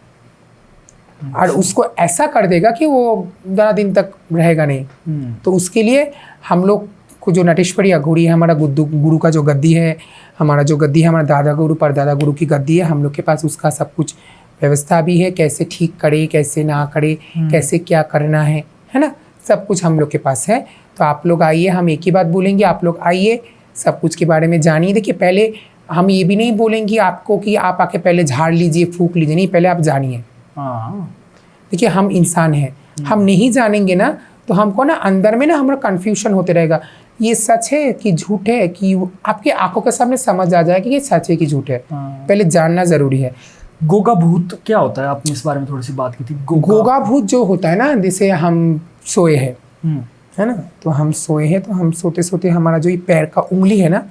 Speaker 2: और उसको ऐसा कर देगा कि वो ज़्यादा दिन तक रहेगा नहीं। तो उसके लिए हम लोग को जो नटेश्वरी अघोरी है, हमारा गुरु का जो गद्दी है, हमारा दादा गुरु परदादा गुरु की गद्दी है, हम लोग के पास उसका सब कुछ व्यवस्था भी है, कैसे ठीक करे कैसे ना करे, कैसे क्या करना है ना, सब कुछ हम लोग के पास है। तो आप लोग आइए, हम एक ही बात बोलेंगे, आप लोग आइए, सब कुछ के बारे में जानिए। देखिए, पहले हम ये भी नहीं बोलेंगे आपको कि आप आके पहले झाड़ लीजिए, फूक लीजिए, नहीं, पहले आप जानिए। देखिए, हम इंसान हैं, हम नहीं जानेंगे ना तो हमको ना अंदर में ना हमारा कन्फ्यूजन होते रहेगा, ये सच है कि झूठ है, कि आपके आंखों के सामने समझ आ जाए कि ये सच है कि झूठ है। पहले जानना ज़रूरी है।
Speaker 1: गोगा भूत क्या होता है? आपने इस बारे में थोड़ी सी बात की थी।
Speaker 2: गोगा भूत जो होता है ना, जैसे हम सोए हैं, है ना, तो हम सोए हैं, तो हम सोते सोते हमारा जो ये पैर का उंगली है ना,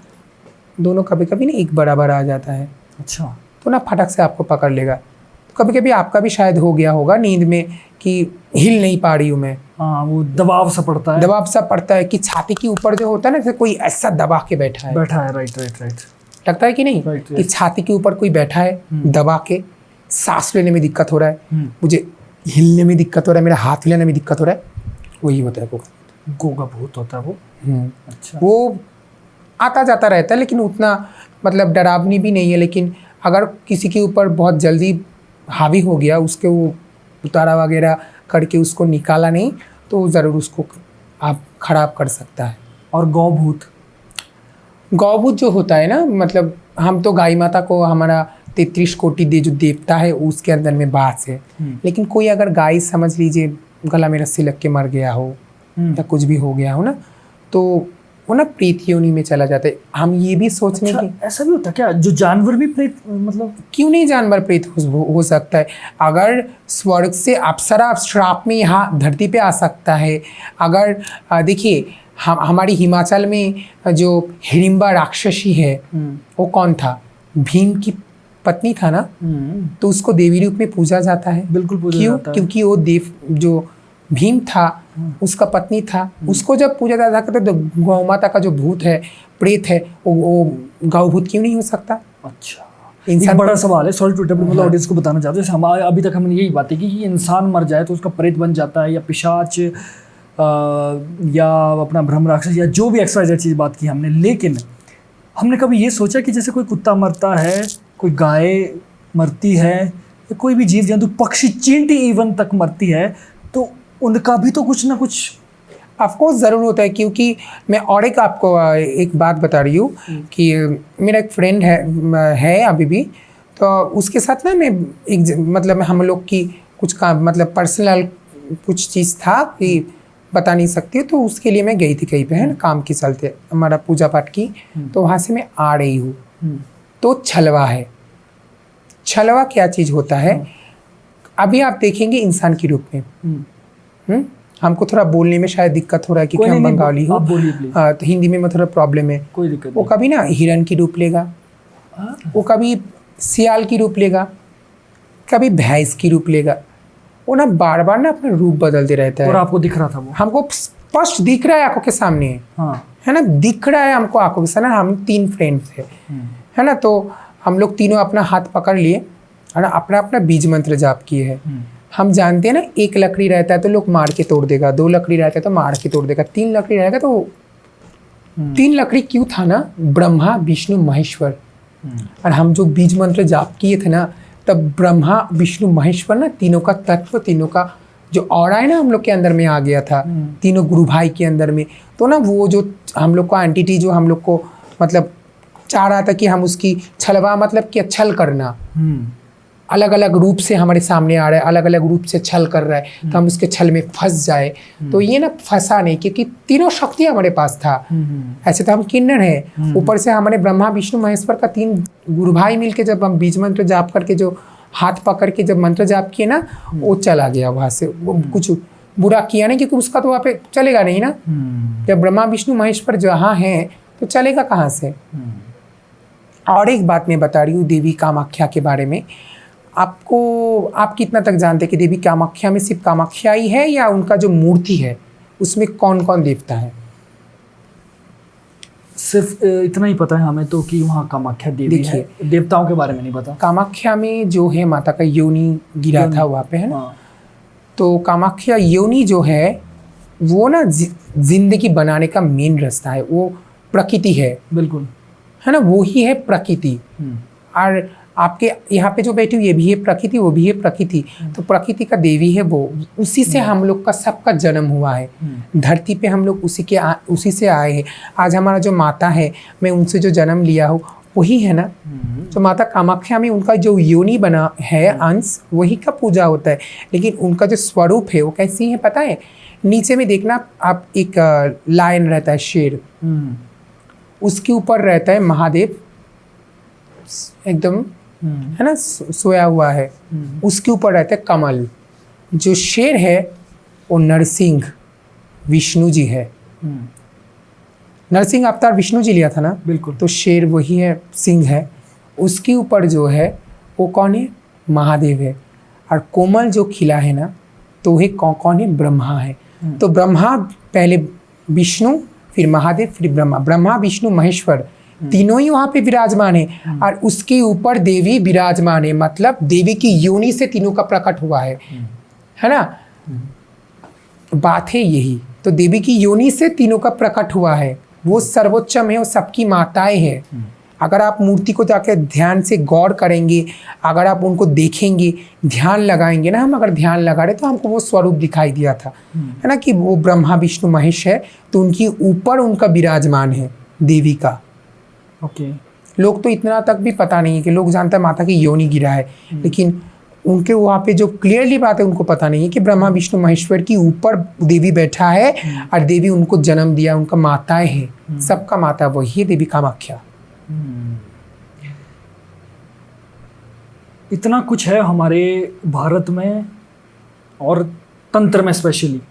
Speaker 2: दोनों कभी कभी ना एक बराबर आ जाता है।
Speaker 1: अच्छा।
Speaker 2: तो ना फटक से आपको पकड़ लेगा। तो कभी कभी आपका भी शायद हो गया होगा नींद में कि हिल नहीं पा रही हूँ मैं।
Speaker 1: हाँ, वो दबाव सा पड़ता है
Speaker 2: कि छाती के ऊपर जो होता है ना, जैसे कोई ऐसा दबा के बैठा है।
Speaker 1: राइट।
Speaker 2: लगता है कि नहीं, कि छाती के ऊपर कोई बैठा है दबा के, सांस लेने में दिक्कत हो रहा है, मुझे हिलने में दिक्कत हो रहा है, मेरा हाथ हिलाने में दिक्कत हो रहा है, वही होता है
Speaker 1: गोगा भूत होता है वो। अच्छा।
Speaker 2: वो आता जाता रहता है, लेकिन उतना मतलब डरावनी भी नहीं है। लेकिन अगर किसी के ऊपर बहुत जल्दी हावी हो गया, उसके वो उतारा वगैरह करके उसको निकाला नहीं, तो ज़रूर उसको आप खराब कर सकता है।
Speaker 1: और गौभूत
Speaker 2: जो होता है ना, मतलब हम तो गाय माता को हमारा 33 कोटि दे जो देवता है उसके अंदर में वास है। लेकिन कोई अगर गाय समझ लीजिए गला में रस्सी लग के मर गया हो या कुछ भी हो गया हो ना, तो वो ना प्रेत योनि में चला जाता है। हम ये भी सोचने
Speaker 1: अच्छा,
Speaker 2: की
Speaker 1: ऐसा भी होता है क्या? जो जानवर भी प्रेत, मतलब
Speaker 2: क्यों नहीं जानवर प्रेत हो सकता है? अगर स्वर्ग से अप्सरा श्राप में यहाँ धरती पे आ सकता है। अगर देखिए हमारी हिमाचल में जो हिडिंबा राक्षसी है वो कौन था? भीम की पत्नी था ना, तो उसको देवी रूप में पूजा जाता है।
Speaker 1: बिल्कुल पूजा
Speaker 2: क्यों?
Speaker 1: जाता है।
Speaker 2: क्योंकि वो देव जो भीम था उसका पत्नी था, उसको जब पूजा जाता है तो गौ माता का जो भूत है, प्रेत है, वो गौ भूत क्यों नहीं हो सकता?
Speaker 1: अच्छा,
Speaker 2: इंसान
Speaker 1: एक बड़ा सवाल है, सॉरी टू इंटरप्ट, मतलब ऑडियंस को बताना चाहते हैं। जैसे हमारे अभी तक हमने यही बातें की कि इंसान मर जाए तो उसका प्रेत बन जाता है, या पिशाच, या अपना ब्रह्म राक्षस, या जो भी एक्स्ट्रा चीज़ बात की हमने। लेकिन हमने कभी ये सोचा कि जैसे कोई कुत्ता मरता है, कोई गाय मरती है, या कोई भी जीव जंतु, पक्षी, चींटी इवन तक मरती है, तो उनका भी तो कुछ ना कुछ
Speaker 2: ऑफकोर्स ज़रूर होता है। क्योंकि मैं और एक आपको एक बात बता रही हूँ कि मेरा एक फ्रेंड है अभी भी, तो उसके साथ ना मैं एक मतलब हम लोग की कुछ काम, मतलब पर्सनल कुछ चीज़ था कि बता नहीं सकती, तो उसके लिए मैं गई थी कहीं पे, है ना, काम के चलते हमारा पूजा पाठ की। तो वहाँ से मैं आ रही हूँ, तो छलवा है। छलवा क्या चीज़ होता है? अभी आप देखेंगे इंसान के रूप में। हमको थोड़ा बोलने में शायद दिक्कत हो रहा है क्योंकि हम बंगाली हो, तो हिंदी में थोड़ा प्रॉब्लम है।
Speaker 1: कोई दिक्कत
Speaker 2: वो कभी ना हिरन की रूप लेगा, वो कभी सियाल की रूप लेगा, कभी भैंस की रूप लेगा। वो ना बार बार ना अपना रूप बदलते रहता है।
Speaker 1: और आपको दिख रहा था वो?
Speaker 2: हमको स्पष्ट दिख रहा है आंखों के सामने, है ना, दिख रहा है हमको आंखों के सामने। हम 3 फ्रेंड्स थे, है ना, तो हम लोग तीनों अपना हाथ पकड़ लिए और अपना अपना बीज मंत्र जाप किए है। हम जानते हैं ना, 1 लकड़ी रहता है तो लोग मार के तोड़ देगा, 2 लकड़ी रहता है तो मार के तोड़ देगा, 3 लकड़ी रहेगा तो 3 लकड़ी क्यों था ना? ब्रह्मा विष्णु महेश्वर। और हम जो बीज मंत्र जाप किए थे ना, तब ब्रह्मा विष्णु महेश्वर ना, तीनों का तत्व, तीनों का जो ऑरा है ना हम लोग के अंदर में आ गया था, तीनों गुरु भाई के अंदर में। तो ना वो जो हम लोग का एंटिटी जो हम लोग को मतलब चाह रहा था कि हम उसकी छलवा, मतलब कि छल करना, अलग अलग रूप से हमारे सामने आ रहा है, अलग अलग रूप से छल कर रहा है, तो हम उसके छल में फंस जाए। तो ये ना फंसा नहीं, क्योंकि तीनों शक्ति हमारे पास था। ऐसे तो हम किन्नर हैं, ऊपर से हमारे ब्रह्मा विष्णु महेश्वर का 3 गुरु भाई मिलके जब हम बीज मंत्र जाप करके जो हाथ पकड़ के जब मंत्र जाप किए ना, वो चला गया वहाँ से। वो कुछ बुरा किया नहीं, क्योंकि उसका तो वहाँ पे चलेगा नहीं ना। जब ब्रह्मा विष्णु महेश्वर जहाँ हैं तो चलेगा कहाँ से? और एक बात मैं बता रही हूँ देवी कामाख्या के बारे में। आप कितना तक जानते हैं कि देवी कामाख्या में सिर्फ कामाख्या ही है, या उनका जो मूर्ति है उसमें कौन कौन देवता है?
Speaker 1: सिर्फ इतना ही पता है हमें तो कि वहाँ कामाख्या देवी है, देवताओं के बारे में नहीं पता।
Speaker 2: कामाख्या में जो है माता का योनि गिरा था वहाँ पे, है ना। तो कामाख्या योनि जो है वो ना जिंदगी बनाने का मेन रास्ता है, वो प्रकृति है,
Speaker 1: बिल्कुल,
Speaker 2: है ना, वो ही है प्रकृति। और आपके यहाँ पे जो बैठी हुई ये भी है प्रकृति, वो भी है प्रकृति। तो प्रकृति का देवी है वो, उसी से हम लोग का सबका जन्म हुआ है। धरती पे हम लोग उसी से आए हैं। आज हमारा जो माता है, मैं उनसे जो जन्म लिया हूँ वही है ना। तो माता कामाख्या में उनका जो योनि बना है अंश, वही का पूजा होता है। लेकिन उनका जो स्वरूप है वो कैसी है पता है? नीचे में देखना आप, एक लायन रहता है, शेर, उसके ऊपर रहता है महादेव, एकदम, है ना, सोया हुआ है। उसके ऊपर रहता है कमल। जो शेर है वो नरसिंह विष्णु जी है। नरसिंह अवतार विष्णु जी लिया था ना,
Speaker 1: बिल्कुल।
Speaker 2: तो शेर वही है, सिंह है। उसके ऊपर जो है वो कौन है? महादेव है। और कोमल जो खिला है ना, तो वही कौन है? ब्रह्मा है। तो ब्रह्मा पहले, विष्णु, फिर महादेव, फिर ब्रह्मा। ब्रह्मा विष्णु महेश्वर तीनों ही वहाँ पे विराजमान है। और उसके ऊपर देवी विराजमान है, मतलब देवी की योनि से तीनों का प्रकट हुआ है ना। बात है यही, तो देवी की योनि से तीनों का प्रकट हुआ है। वो सर्वोच्चम है, वो सबकी माताएं हैं। अगर आप मूर्ति को जाकर ध्यान से गौर करेंगे, अगर आप उनको देखेंगे, ध्यान लगाएंगे ना, हम अगर ध्यान लगा रहे तो हमको वो स्वरूप दिखाई दिया था, है ना, कि वो ब्रह्मा विष्णु महेश है। तो उनकी ऊपर उनका विराजमान है देवी का।
Speaker 1: ओके।
Speaker 2: लोग तो इतना तक भी पता नहीं है कि लोग जानते हैं माता की योनि गिरा है, लेकिन उनके वहाँ पे जो क्लियरली बात है उनको पता नहीं है कि ब्रह्मा विष्णु महेश्वर की ऊपर देवी बैठा है और देवी उनको जन्म दिया, उनका माताएं हैं, सबका माता वही है देवी कामाख्या।
Speaker 1: इतना कुछ है हमारे भारत में और तंत्र में स्पेशली,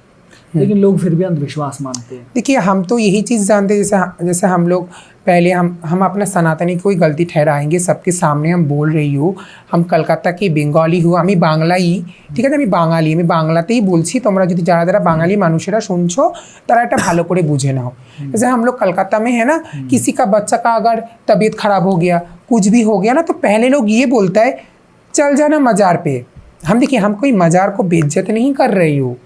Speaker 1: लेकिन लोग फिर भी अंधविश्वास मानते हैं।
Speaker 2: देखिए हम तो यही चीज़ जानते हैं, जैसे हम लोग पहले हम अपना सनातनी कोई गलती ठहराएंगे सबके सामने, हम बोल रही हूँ हम कलकत्ता की बेंगली हूँ, আমি বাংলাই, ঠিক আছে, আমি বাংলাতেই বলছি, তোমরা যদি যারা যারা বাঙালি মানুষেরা শুনছো তারা এটা ভালো করে বুঝে नाओ। जैसे हम लोग कलकत्ता में है ना, किसी का बच्चा का अगर तबीयत खराब हो गया, कुछ भी हो गया ना, तो पहले लोग ये बोलता है चल जाना मज़ार पे। हम देखिए हम कोई मज़ार को बेइज्जत नहीं कर रही हूँ।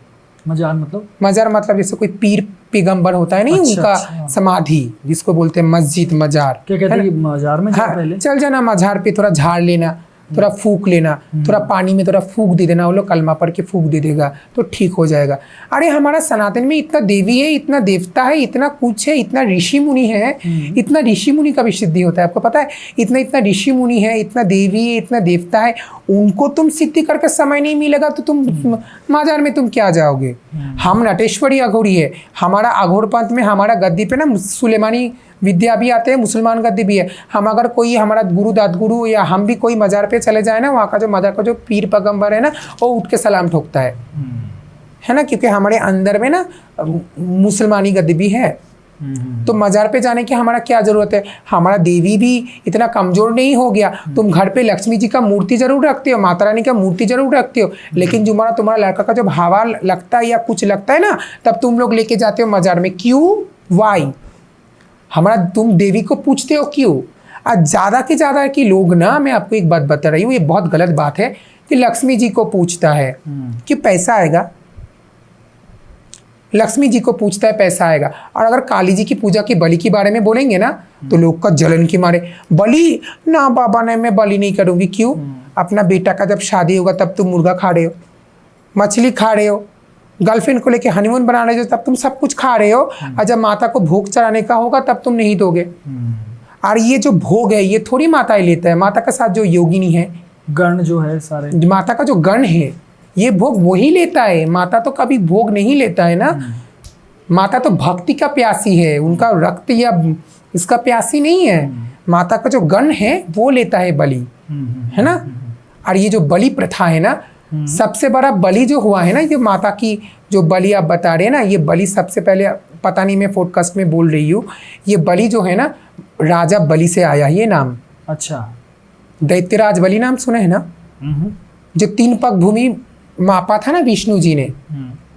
Speaker 2: मज़ार मतलब जैसे कोई पीर पैगंबर होता है नहीं, उनका समाधि जिसको बोलते हैं मस्जिद, मज़ार।
Speaker 1: क्या कहते हैं मज़ार में?
Speaker 2: हाँ, पहले चल जाना मज़ार पे, थोड़ा झाड़ लेना, थोड़ा फूक लेना, थोड़ा पानी में थोड़ा फूक दे देना, वो लोग कलमा पढ़ के फूक दे देगा तो ठीक हो जाएगा। अरे हमारा सनातन में इतना देवी है, इतना देवता है, इतना कुछ है, इतना ऋषि मुनि है, इतना ऋषि मुनि का भी सिद्धि होता है, आपको पता है? इतना इतना ऋषि मुनि है, इतना देवी है, इतना देवता है, उनको तुम सिद्धि करके समय नहीं मिलेगा तो तुम मज़ार में तुम क्या जाओगे? हम नटेश्वरी अघोरी है, हमारा अघोर पंथ में हमारा गद्दी पे ना सुलेमानी विद्या भी आते हैं, मुसलमान गद्दी भी है। हम अगर कोई हमारा गुरु दादगुरु या हम भी कोई मज़ार पे चले जाए ना, वहाँ का जो मज़ार का जो पीर पैगंबर है ना, वो उठ के सलाम ठोकता है ना, क्योंकि हमारे अंदर में ना मुसलमानी गद्दी भी है। तो मज़ार पे जाने की हमारा क्या ज़रूरत है? हमारा देवी भी इतना कमज़ोर नहीं हो गया। तुम घर पे लक्ष्मी जी का मूर्ति ज़रूर रखते हो, माता रानी का मूर्ति ज़रूर रखते हो, लेकिन तुम्हारा लड़का का जब हवा लगता है या कुछ लगता है ना, तब तुम लोग लेके जाते हो मज़ार में। क्यों? वाई? हमारा तुम देवी को पूछते हो क्यों? आज ज़्यादा के ज़्यादा कि लोग ना, मैं आपको एक बात बता रही हूँ, ये बहुत गलत बात है कि लक्ष्मी जी को पूछता है कि पैसा आएगा, लक्ष्मी जी को पूछता है पैसा आएगा। और अगर काली जी की पूजा की बलि के बारे में बोलेंगे ना, तो लोग का जलन के मारे बलि ना बाबा ने, मैं बलि नहीं करूँगी। क्यों? अपना बेटा का जब शादी होगा तब तुम मुर्गा खा रहे हो, मछली खा रहे हो, गर्लफ्रेंड को लेके हनीमून बना रहे हो, तब तुम सब कुछ खा रहे हो, और जब माता को भोग चढ़ाने का होगा तब तुम नहीं दोगे। और ये जो भोग है ये थोड़ी माताएं लेता है, माता के साथ जो योगिनी है,
Speaker 1: गण जो है सारे,
Speaker 2: माता का जो गण है ये भोग वही लेता है। माता तो कभी भोग नहीं लेता है ना, माता तो भक्ति का प्यासी है, उनका रक्त या इसका प्यासी नहीं है। माता का जो गण है वो लेता है बलि, है ना। और ये जो बलि प्रथा है ना, सबसे बड़ा बलि जो हुआ है ना, ये माता की जो बलि आप बता रहे हैं ना, ये बलि सबसे पहले, पता नहीं मैं पॉडकास्ट में बोल रही हूँ, ये बलि जो है ना राजा बलि से आया ये नाम।
Speaker 1: अच्छा,
Speaker 2: दैत्यराज बलि नाम सुने हैं ना, जो 3 पग भूमि मापा था ना विष्णु जी ने,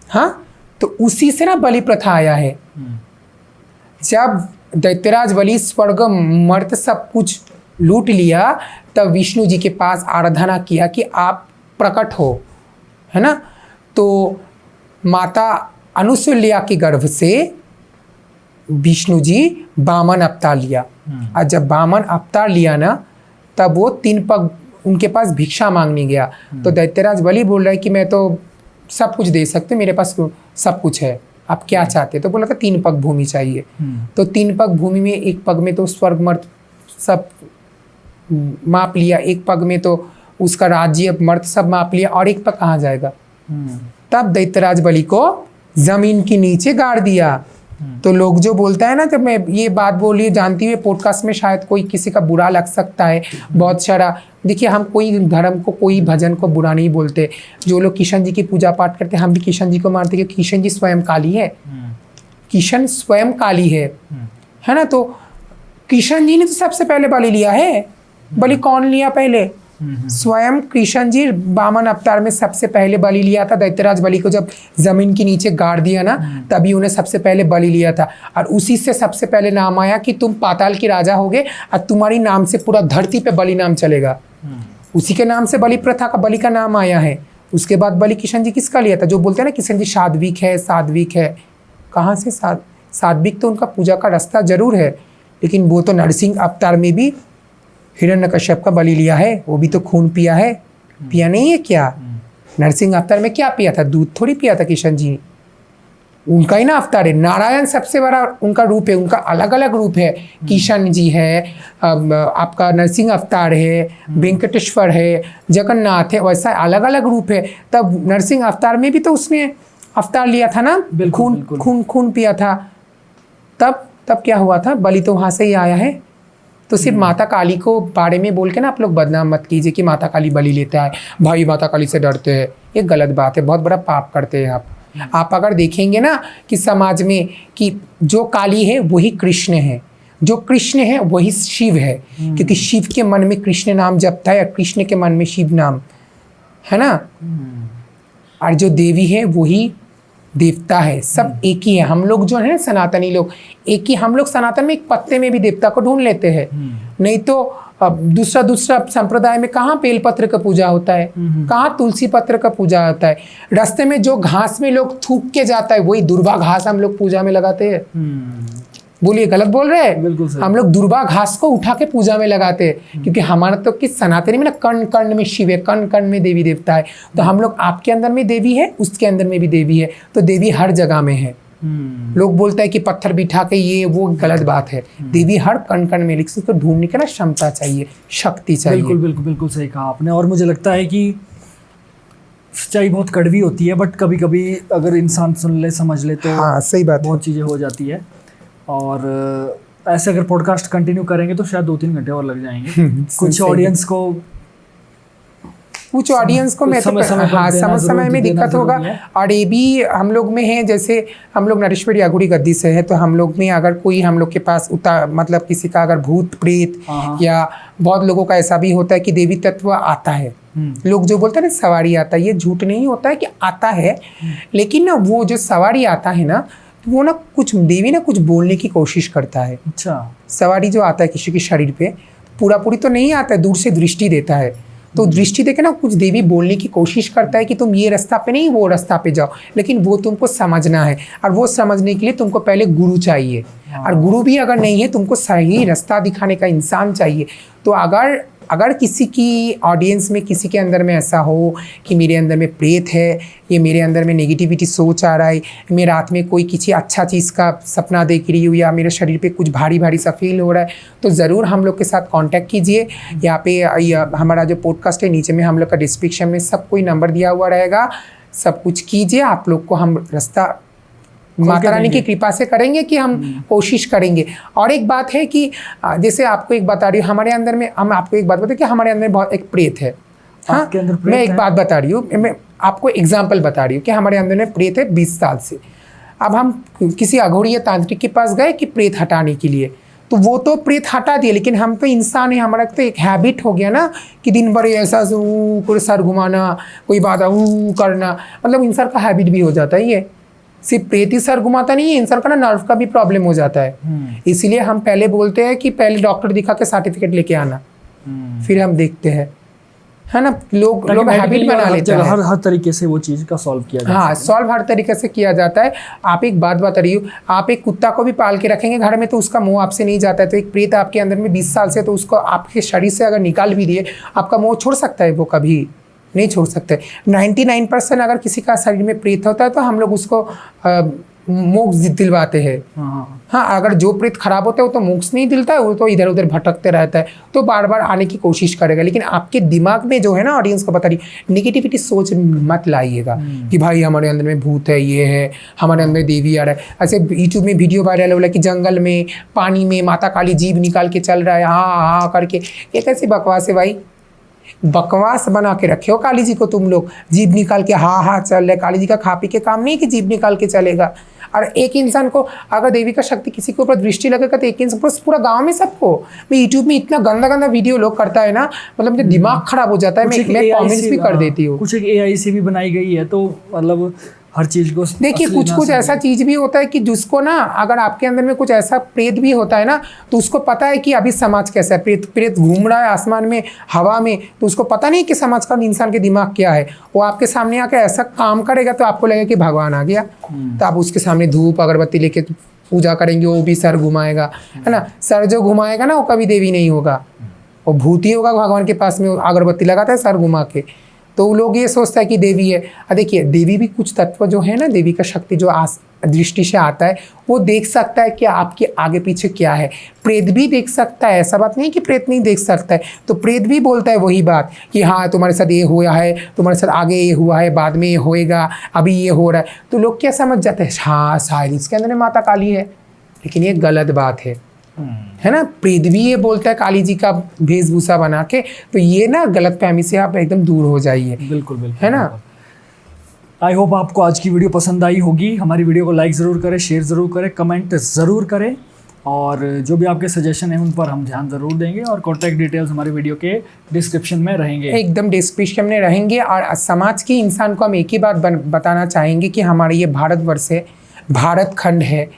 Speaker 2: हाँ, तो उसी से ना बलि प्रथा आया है। जब दैत्यराज बलि स्वर्ग मर्त सब कुछ लूट लिया, तब विष्णु जी के पास आराधना किया कि आप प्रकट हो, है ना। तो माता अनुसूल्या के गर्भ से विष्णु जी वामन अवतार लिया, और जब वामन अवतार लिया ना, तब वो 3 पग उनके पास भिक्षा मांगने गया। तो दैत्यराज बलि बोल रहा है कि मैं तो सब कुछ दे सकते, मेरे पास सब कुछ है, आप क्या चाहते? तो बोला था 3 पग भूमि चाहिए। तो 3 पग भूमि में 1 पग में तो स्वर्ग मर्त सब माप लिया, 1 पग में तो उसका राज्य मर्त सब माप लिया, और 1 पग कहाँ जाएगा? तब दैत्यराज बलि को जमीन के नीचे गाड़ दिया। तो लोग जो बोलता है ना, जब मैं ये बात बोली जानती हुए पॉडकास्ट में शायद कोई किसी का बुरा लग सकता है, बहुत सारा। देखिए हम कोई धर्म को, कोई भजन को बुरा नहीं बोलते। जो लोग किशन जी की पूजा पाठ करते हैं, हम भी किशन जी को मानते हैं, क्योंकि किशन जी स्वयं काली है, किशन स्वयं काली है ना। तो किशन जी ने तो सबसे पहले बलि लिया है। बलि कौन लिया पहले? स्वयं कृष्ण जी वामन अवतार में सबसे पहले बलि लिया था। दैत्यराज बलि को जब जमीन के नीचे गाड़ दिया ना, तभी उन्हें सबसे पहले बलि लिया था, और उसी से सबसे पहले नाम आया कि तुम पाताल के राजा होगे और तुम्हारी नाम से पूरा धरती पे बलि नाम चलेगा। उसी के नाम से बलि प्रथा का, बलि का नाम आया है। उसके बाद बलि किशन जी किसका लिया था? जो बोलते हैं ना किशन जी साध्विक है, साध्विक है, कहाँ से साध्विक? तो उनका पूजा का रास्ता जरूर है, लेकिन वो तो नरसिंह अवतार में भी हिरण्यकश्यप का बलि लिया है, वो भी तो खून पिया है, पिया नहीं है क्या? नरसिंह अवतार में क्या पिया था? दूध थोड़ी पिया था किशन जी, उनका ही ना अवतार है। नारायण सबसे बड़ा उनका रूप है, उनका अलग अलग रूप है। किशन जी है, आपका नरसिंह अवतार है, वेंकटेश्वर है, जगन्नाथ है, वैसा अलग अलग रूप है। तब नरसिंह अवतार में भी तो उसने अवतार लिया था ना, खून खून खून पिया था। तब क्या हुआ था, बलि तो वहाँ से ही आया है। तो सिर्फ माता काली को बारे में बोल के ना आप लोग बदनाम मत कीजिए कि माता काली बलि लेता है, भाई माता काली से डरते हैं। ये गलत बात है, बहुत बड़ा पाप करते हैं आप अगर देखेंगे ना कि समाज में कि जो काली है वही कृष्ण है, जो कृष्ण है वही शिव है, क्योंकि शिव के मन में कृष्ण नाम जपता है और कृष्ण के मन में शिव नाम है ना। और जो देवी है वही देवता है, सब एक ही है। हम लोग जो है सनातनी लोग एक ही, हम लोग सनातन में एक पत्ते में भी देवता को ढूंढ लेते हैं। नहीं तो दूसरा संप्रदाय में कहाँ बेलपत्र का पूजा होता है, कहाँ तुलसी पत्र का पूजा होता है। रास्ते में जो घास में लोग थूक के जाता है वही दुर्वा घास हम लोग पूजा में लगाते हैं। बोलिए गलत बोल रहे हैं?
Speaker 1: बिल्कुल सही।
Speaker 2: हम लोग दुर्वा घास को उठा के पूजा में लगाते हैं, क्योंकि हमारा तो कि सनातनी में ना कण कण में शिव है, कण कण में देवी देवता है। तो हम लोग आपके अंदर में देवी है, उसके अंदर में भी देवी है, तो देवी हर जगह में है। लोग बोलते हैं कि पत्थर बिठा के ये वो, गलत बात है। देवी हर कण कण में, लेकिन उसको ढूंढने की ना क्षमता चाहिए, शक्ति चाहिए।
Speaker 1: बिल्कुल बिल्कुल बिल्कुल सही कहा आपने। और मुझे लगता है कि सच्चाई बहुत कड़वी होती है, बट कभी कभी अगर इंसान सुन ले समझ ले तो
Speaker 2: हाँ सही बात है।
Speaker 1: बहुत चीज़ें हो जाती है। और ऐसे अगर पॉडकास्ट कंटिन्यू करेंगे तो शायद 2-3 घंटे और लग जाएंगे। कुछ ऑडियंस को
Speaker 2: मैं तो हाँ समय में दिक्कत होगा। और ये भी हम लोग में है, जैसे हम लोग नरेश्वर यागुड़ी गद्दी से है, तो हम लोग में अगर कोई हम लोग के पास मतलब किसी का अगर भूत प्रेत या बहुत लोगों का ऐसा भी होता है कि देवी तत्व आता है। लोग जो बोलते हैं ना सवारी आता है, ये झूठ नहीं होता है कि आता है, लेकिन ना वो जो सवारी आता है ना, तो वो ना कुछ देवी ना कुछ बोलने की कोशिश करता है।
Speaker 1: अच्छा,
Speaker 2: सवारी जो आता है किसी के शरीर पे पूरी तो नहीं आता है, दूर से दृष्टि देता है। तो दृष्टि देके ना कुछ देवी बोलने की कोशिश करता है कि तुम ये रास्ता पे नहीं वो रास्ता पे जाओ, लेकिन वो तुमको समझना है। और वो समझने के लिए तुमको पहले गुरु चाहिए, और गुरु भी अगर नहीं है तुमको सही रास्ता दिखाने का इंसान चाहिए। तो अगर किसी की ऑडियंस में किसी के अंदर में ऐसा हो कि मेरे अंदर में प्रेत है, ये मेरे अंदर में नेगेटिविटी सोच आ रहा है, मैं रात में कोई किसी अच्छा चीज़ का सपना देख रही हूँ, या मेरे शरीर पे कुछ भारी भारी सा फील हो रहा है, तो ज़रूर हम लोग के साथ कांटेक्ट कीजिए। यहाँ पे हमारा जो पॉडकास्ट है नीचे में हम लोग का डिस्क्रिप्शन में सब कोई नंबर दिया हुआ रहेगा, सब कुछ कीजिए। आप लोग को हम रास्ता माता रानी की कृपा से करेंगे कि हम कोशिश करेंगे। और एक बात है कि जैसे आपको एक बता रही हूँ, हमारे अंदर में हम आपको एक बात बताए कि हमारे अंदर बहुत एक प्रेत है। हाँ, मैं एक बात बता रही हूँ, मैं आपको एग्जाम्पल बता रही हूँ कि हमारे अंदर में प्रेत है 20 साल से। अब हम किसी अघोरी या तांत्रिक के पास गए कि प्रेत हटाने के लिए, तो वो तो प्रेत हटा दिए, लेकिन हम तो इंसान है, हमारा तो एक हैबिट हो गया ना कि दिन भर ऐसा कोई सर घुमाना, कोई बात करना, मतलब इंसान का हैबिट भी हो जाता है। ये सिर्फ प्रेत ही सर घुमाता नहीं है, इंसान का ना नर्व का भी प्रॉब्लम हो जाता है। इसलिए हम पहले बोलते हैं कि पहले डॉक्टर दिखा के सर्टिफिकेट लेके आना, फिर हम देखते हैं, है ना। लोग हैबिट बना लेते हैं।
Speaker 1: हर तरीके से वो चीज़ का सॉल्व किया जाता है।
Speaker 2: हाँ, सॉल्व हर तरीके से किया जाता है। आप एक बात बता रही हो, आप एक कुत्ता को भी पाल के रखेंगे घर में तो उसका मुंह आपसे नहीं जाता है। तो एक प्रेत आपके अंदर में 20 साल से, तो उसको आपके शरीर से अगर निकाल भी दिए, आपका मुंह छोड़ सकता है? वो कभी नहीं छोड़ सकते। 99% अगर किसी का शरीर में प्रेत होता है तो हम लोग उसको मोक्ष दिलवाते हैं। हाँ, अगर जो प्रेत खराब होता है वो तो मोक्ष नहीं दिलता है, वो तो इधर उधर भटकते रहता है, तो बार बार आने की कोशिश करेगा। लेकिन आपके दिमाग में जो है ना, ऑडियंस को बता रही, नेगेटिविटी सोच मत लाइएगा कि भाई हमारे अंदर में भूत है, ये है, हमारे अंदर देवी आ रहा है। ऐसे यूट्यूब में वीडियो वायरल हो रहा है कि जंगल में पानी में माता काली जीभ निकाल के चल रहा है, हाँ हाँ करके। ये कैसी बकवास है भाई? बकवास बना के रखे हो काली जी को तुम लोग, जीभ निकाल के हाँ हाँ चल रहे। काली जी का खा पी के काम नहीं है कि जीभ निकाल के चलेगा। और एक इंसान को अगर देवी का शक्ति किसी के ऊपर दृष्टि लगेगा तो एक इंसान पूरा गांव में सबको। मैं यूट्यूब में इतना गंदा गंदा वीडियो लोग करता है ना, मतलब मुझे दिमाग खराब हो जाता है। मैं कमेंट्स भी कर देती हूँ।
Speaker 1: कुछ एक AI से भी बनाई गई है, तो मतलब हर चीज़ को
Speaker 2: देखिए, कुछ ऐसा चीज़ भी होता है कि जिसको ना, अगर आपके अंदर में कुछ ऐसा प्रेत भी होता है ना, तो उसको पता है कि अभी समाज कैसा है। प्रेत घूम रहा है आसमान में, हवा में, तो उसको पता नहीं कि समाज का इंसान के दिमाग क्या है। वो आपके सामने आकर ऐसा काम करेगा तो आपको लगेगा कि भगवान आ गया, तो आप उसके सामने धूप अगरबत्ती लेके पूजा करेंगे, वो भी सर घुमाएगा, है ना। सर जो घुमाएगा ना वो कभी देवी नहीं होगा, वो भूत ही होगा। भगवान के पास में अगरबत्ती लगाता है सर घुमा के, तो लोग ये सोचता है कि देवी है। देखिए देवी भी कुछ तत्व जो है ना, देवी का शक्ति जो दृष्टि से आता है, वो देख सकता है कि आपके आगे पीछे क्या है। प्रेत भी देख सकता है, ऐसा बात नहीं कि प्रेत नहीं देख सकता है। तो प्रेत भी बोलता है वही बात कि हाँ तुम्हारे साथ ये हुआ है, तुम्हारे साथ आगे ये हुआ है, बाद में ये होएगा, अभी ये हो रहा है। तो लोग क्या समझ जाते हैं, हाँ शायद इसके अंदर माता काली है, लेकिन ये गलत बात है ना। प्रेत भी ये बोलता है काली जी का वेशभूषा बना के, तो ये ना गलत फहमी से आप एकदम दूर हो जाइए।
Speaker 1: बिल्कुल बिल्कुल,
Speaker 2: है ना।
Speaker 1: आई होप आपको आज की वीडियो पसंद आई होगी। हमारी वीडियो को लाइक ज़रूर करें, शेयर ज़रूर करें, कमेंट ज़रूर करें, और जो भी आपके सजेशन हैं उन पर हम ध्यान ज़रूर देंगे। और कॉन्टैक्ट डिटेल्स हमारी वीडियो के डिस्क्रिप्शन में रहेंगे,
Speaker 2: एकदम डिस्क्रिप्शन में रहेंगे। और समाज के इंसान को हम एक ही बात बताना चाहेंगे कि हमारे ये भारतवर्ष है, भारत खंड है,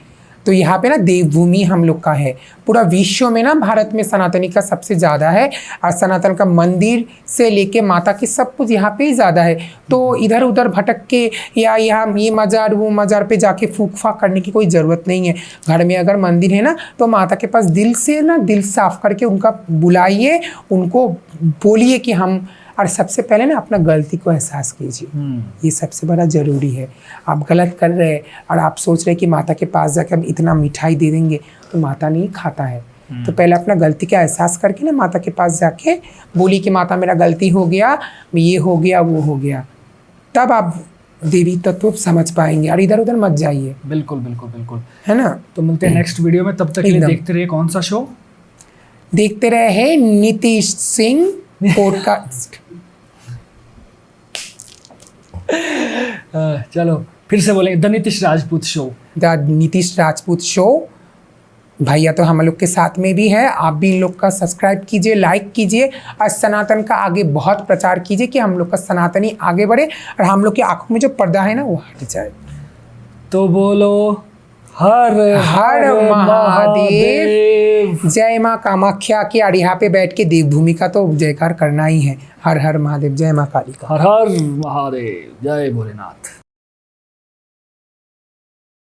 Speaker 2: तो यहाँ पे ना देवभूमि हम लोग का है। पूरा विश्व में ना भारत में सनातनी का सबसे ज़्यादा है, और सनातन का मंदिर से लेके माता की सब कुछ यहाँ पे ही ज़्यादा है। तो इधर उधर भटक के या यहाँ ये मज़ार वो मज़ार पे जाके फूक फाक करने की कोई ज़रूरत नहीं है। घर में अगर मंदिर है ना, तो माता के पास दिल से ना, दिल साफ करके उनका बुलाइए, उनको बोलिए कि हम, और सबसे पहले ना अपना गलती को एहसास कीजिए। ये सबसे बड़ा ज़रूरी है। आप गलत कर रहे हैं और आप सोच रहे हैं कि माता के पास जाकर हम इतना मिठाई दे देंगे, तो माता नहीं खाता है। तो पहले अपना गलती का एहसास करके ना माता के पास जाके बोली कि माता मेरा गलती हो गया, ये हो गया वो हो गया, तब आप देवी तत्व समझ पाएंगे। और इधर उधर मत जाइए।
Speaker 1: बिल्कुल बिल्कुल बिल्कुल,
Speaker 2: है ना।
Speaker 1: तो मिलते हैं नेक्स्ट वीडियो में, तब तक के लिए देखते रहिए कौन सा शो,
Speaker 2: देखते रहे नीतीश सिंह पॉडकास्ट।
Speaker 1: चलो फिर से बोलेंगे, the Nitish Rajput show.
Speaker 2: The Nitish Rajput show. भैया तो हम लोग के साथ में भी है, आप भी इन लोग का सब्सक्राइब कीजिए, लाइक कीजिए, और सनातन का आगे बहुत प्रचार कीजिए कि हम लोग का सनातनी आगे बढ़े और हम लोग की आंखों में जो पर्दा है ना वो हट जाए।
Speaker 1: तो बोलो हर
Speaker 2: हर महादेव, जय माँ कामाख्या की। और यहाँ पे बैठ के देवभूमि का तो जयकार करना ही है। हर हर महादेव, जय माँ काली का।
Speaker 1: हर हर महादेव, जय भोलेनाथ।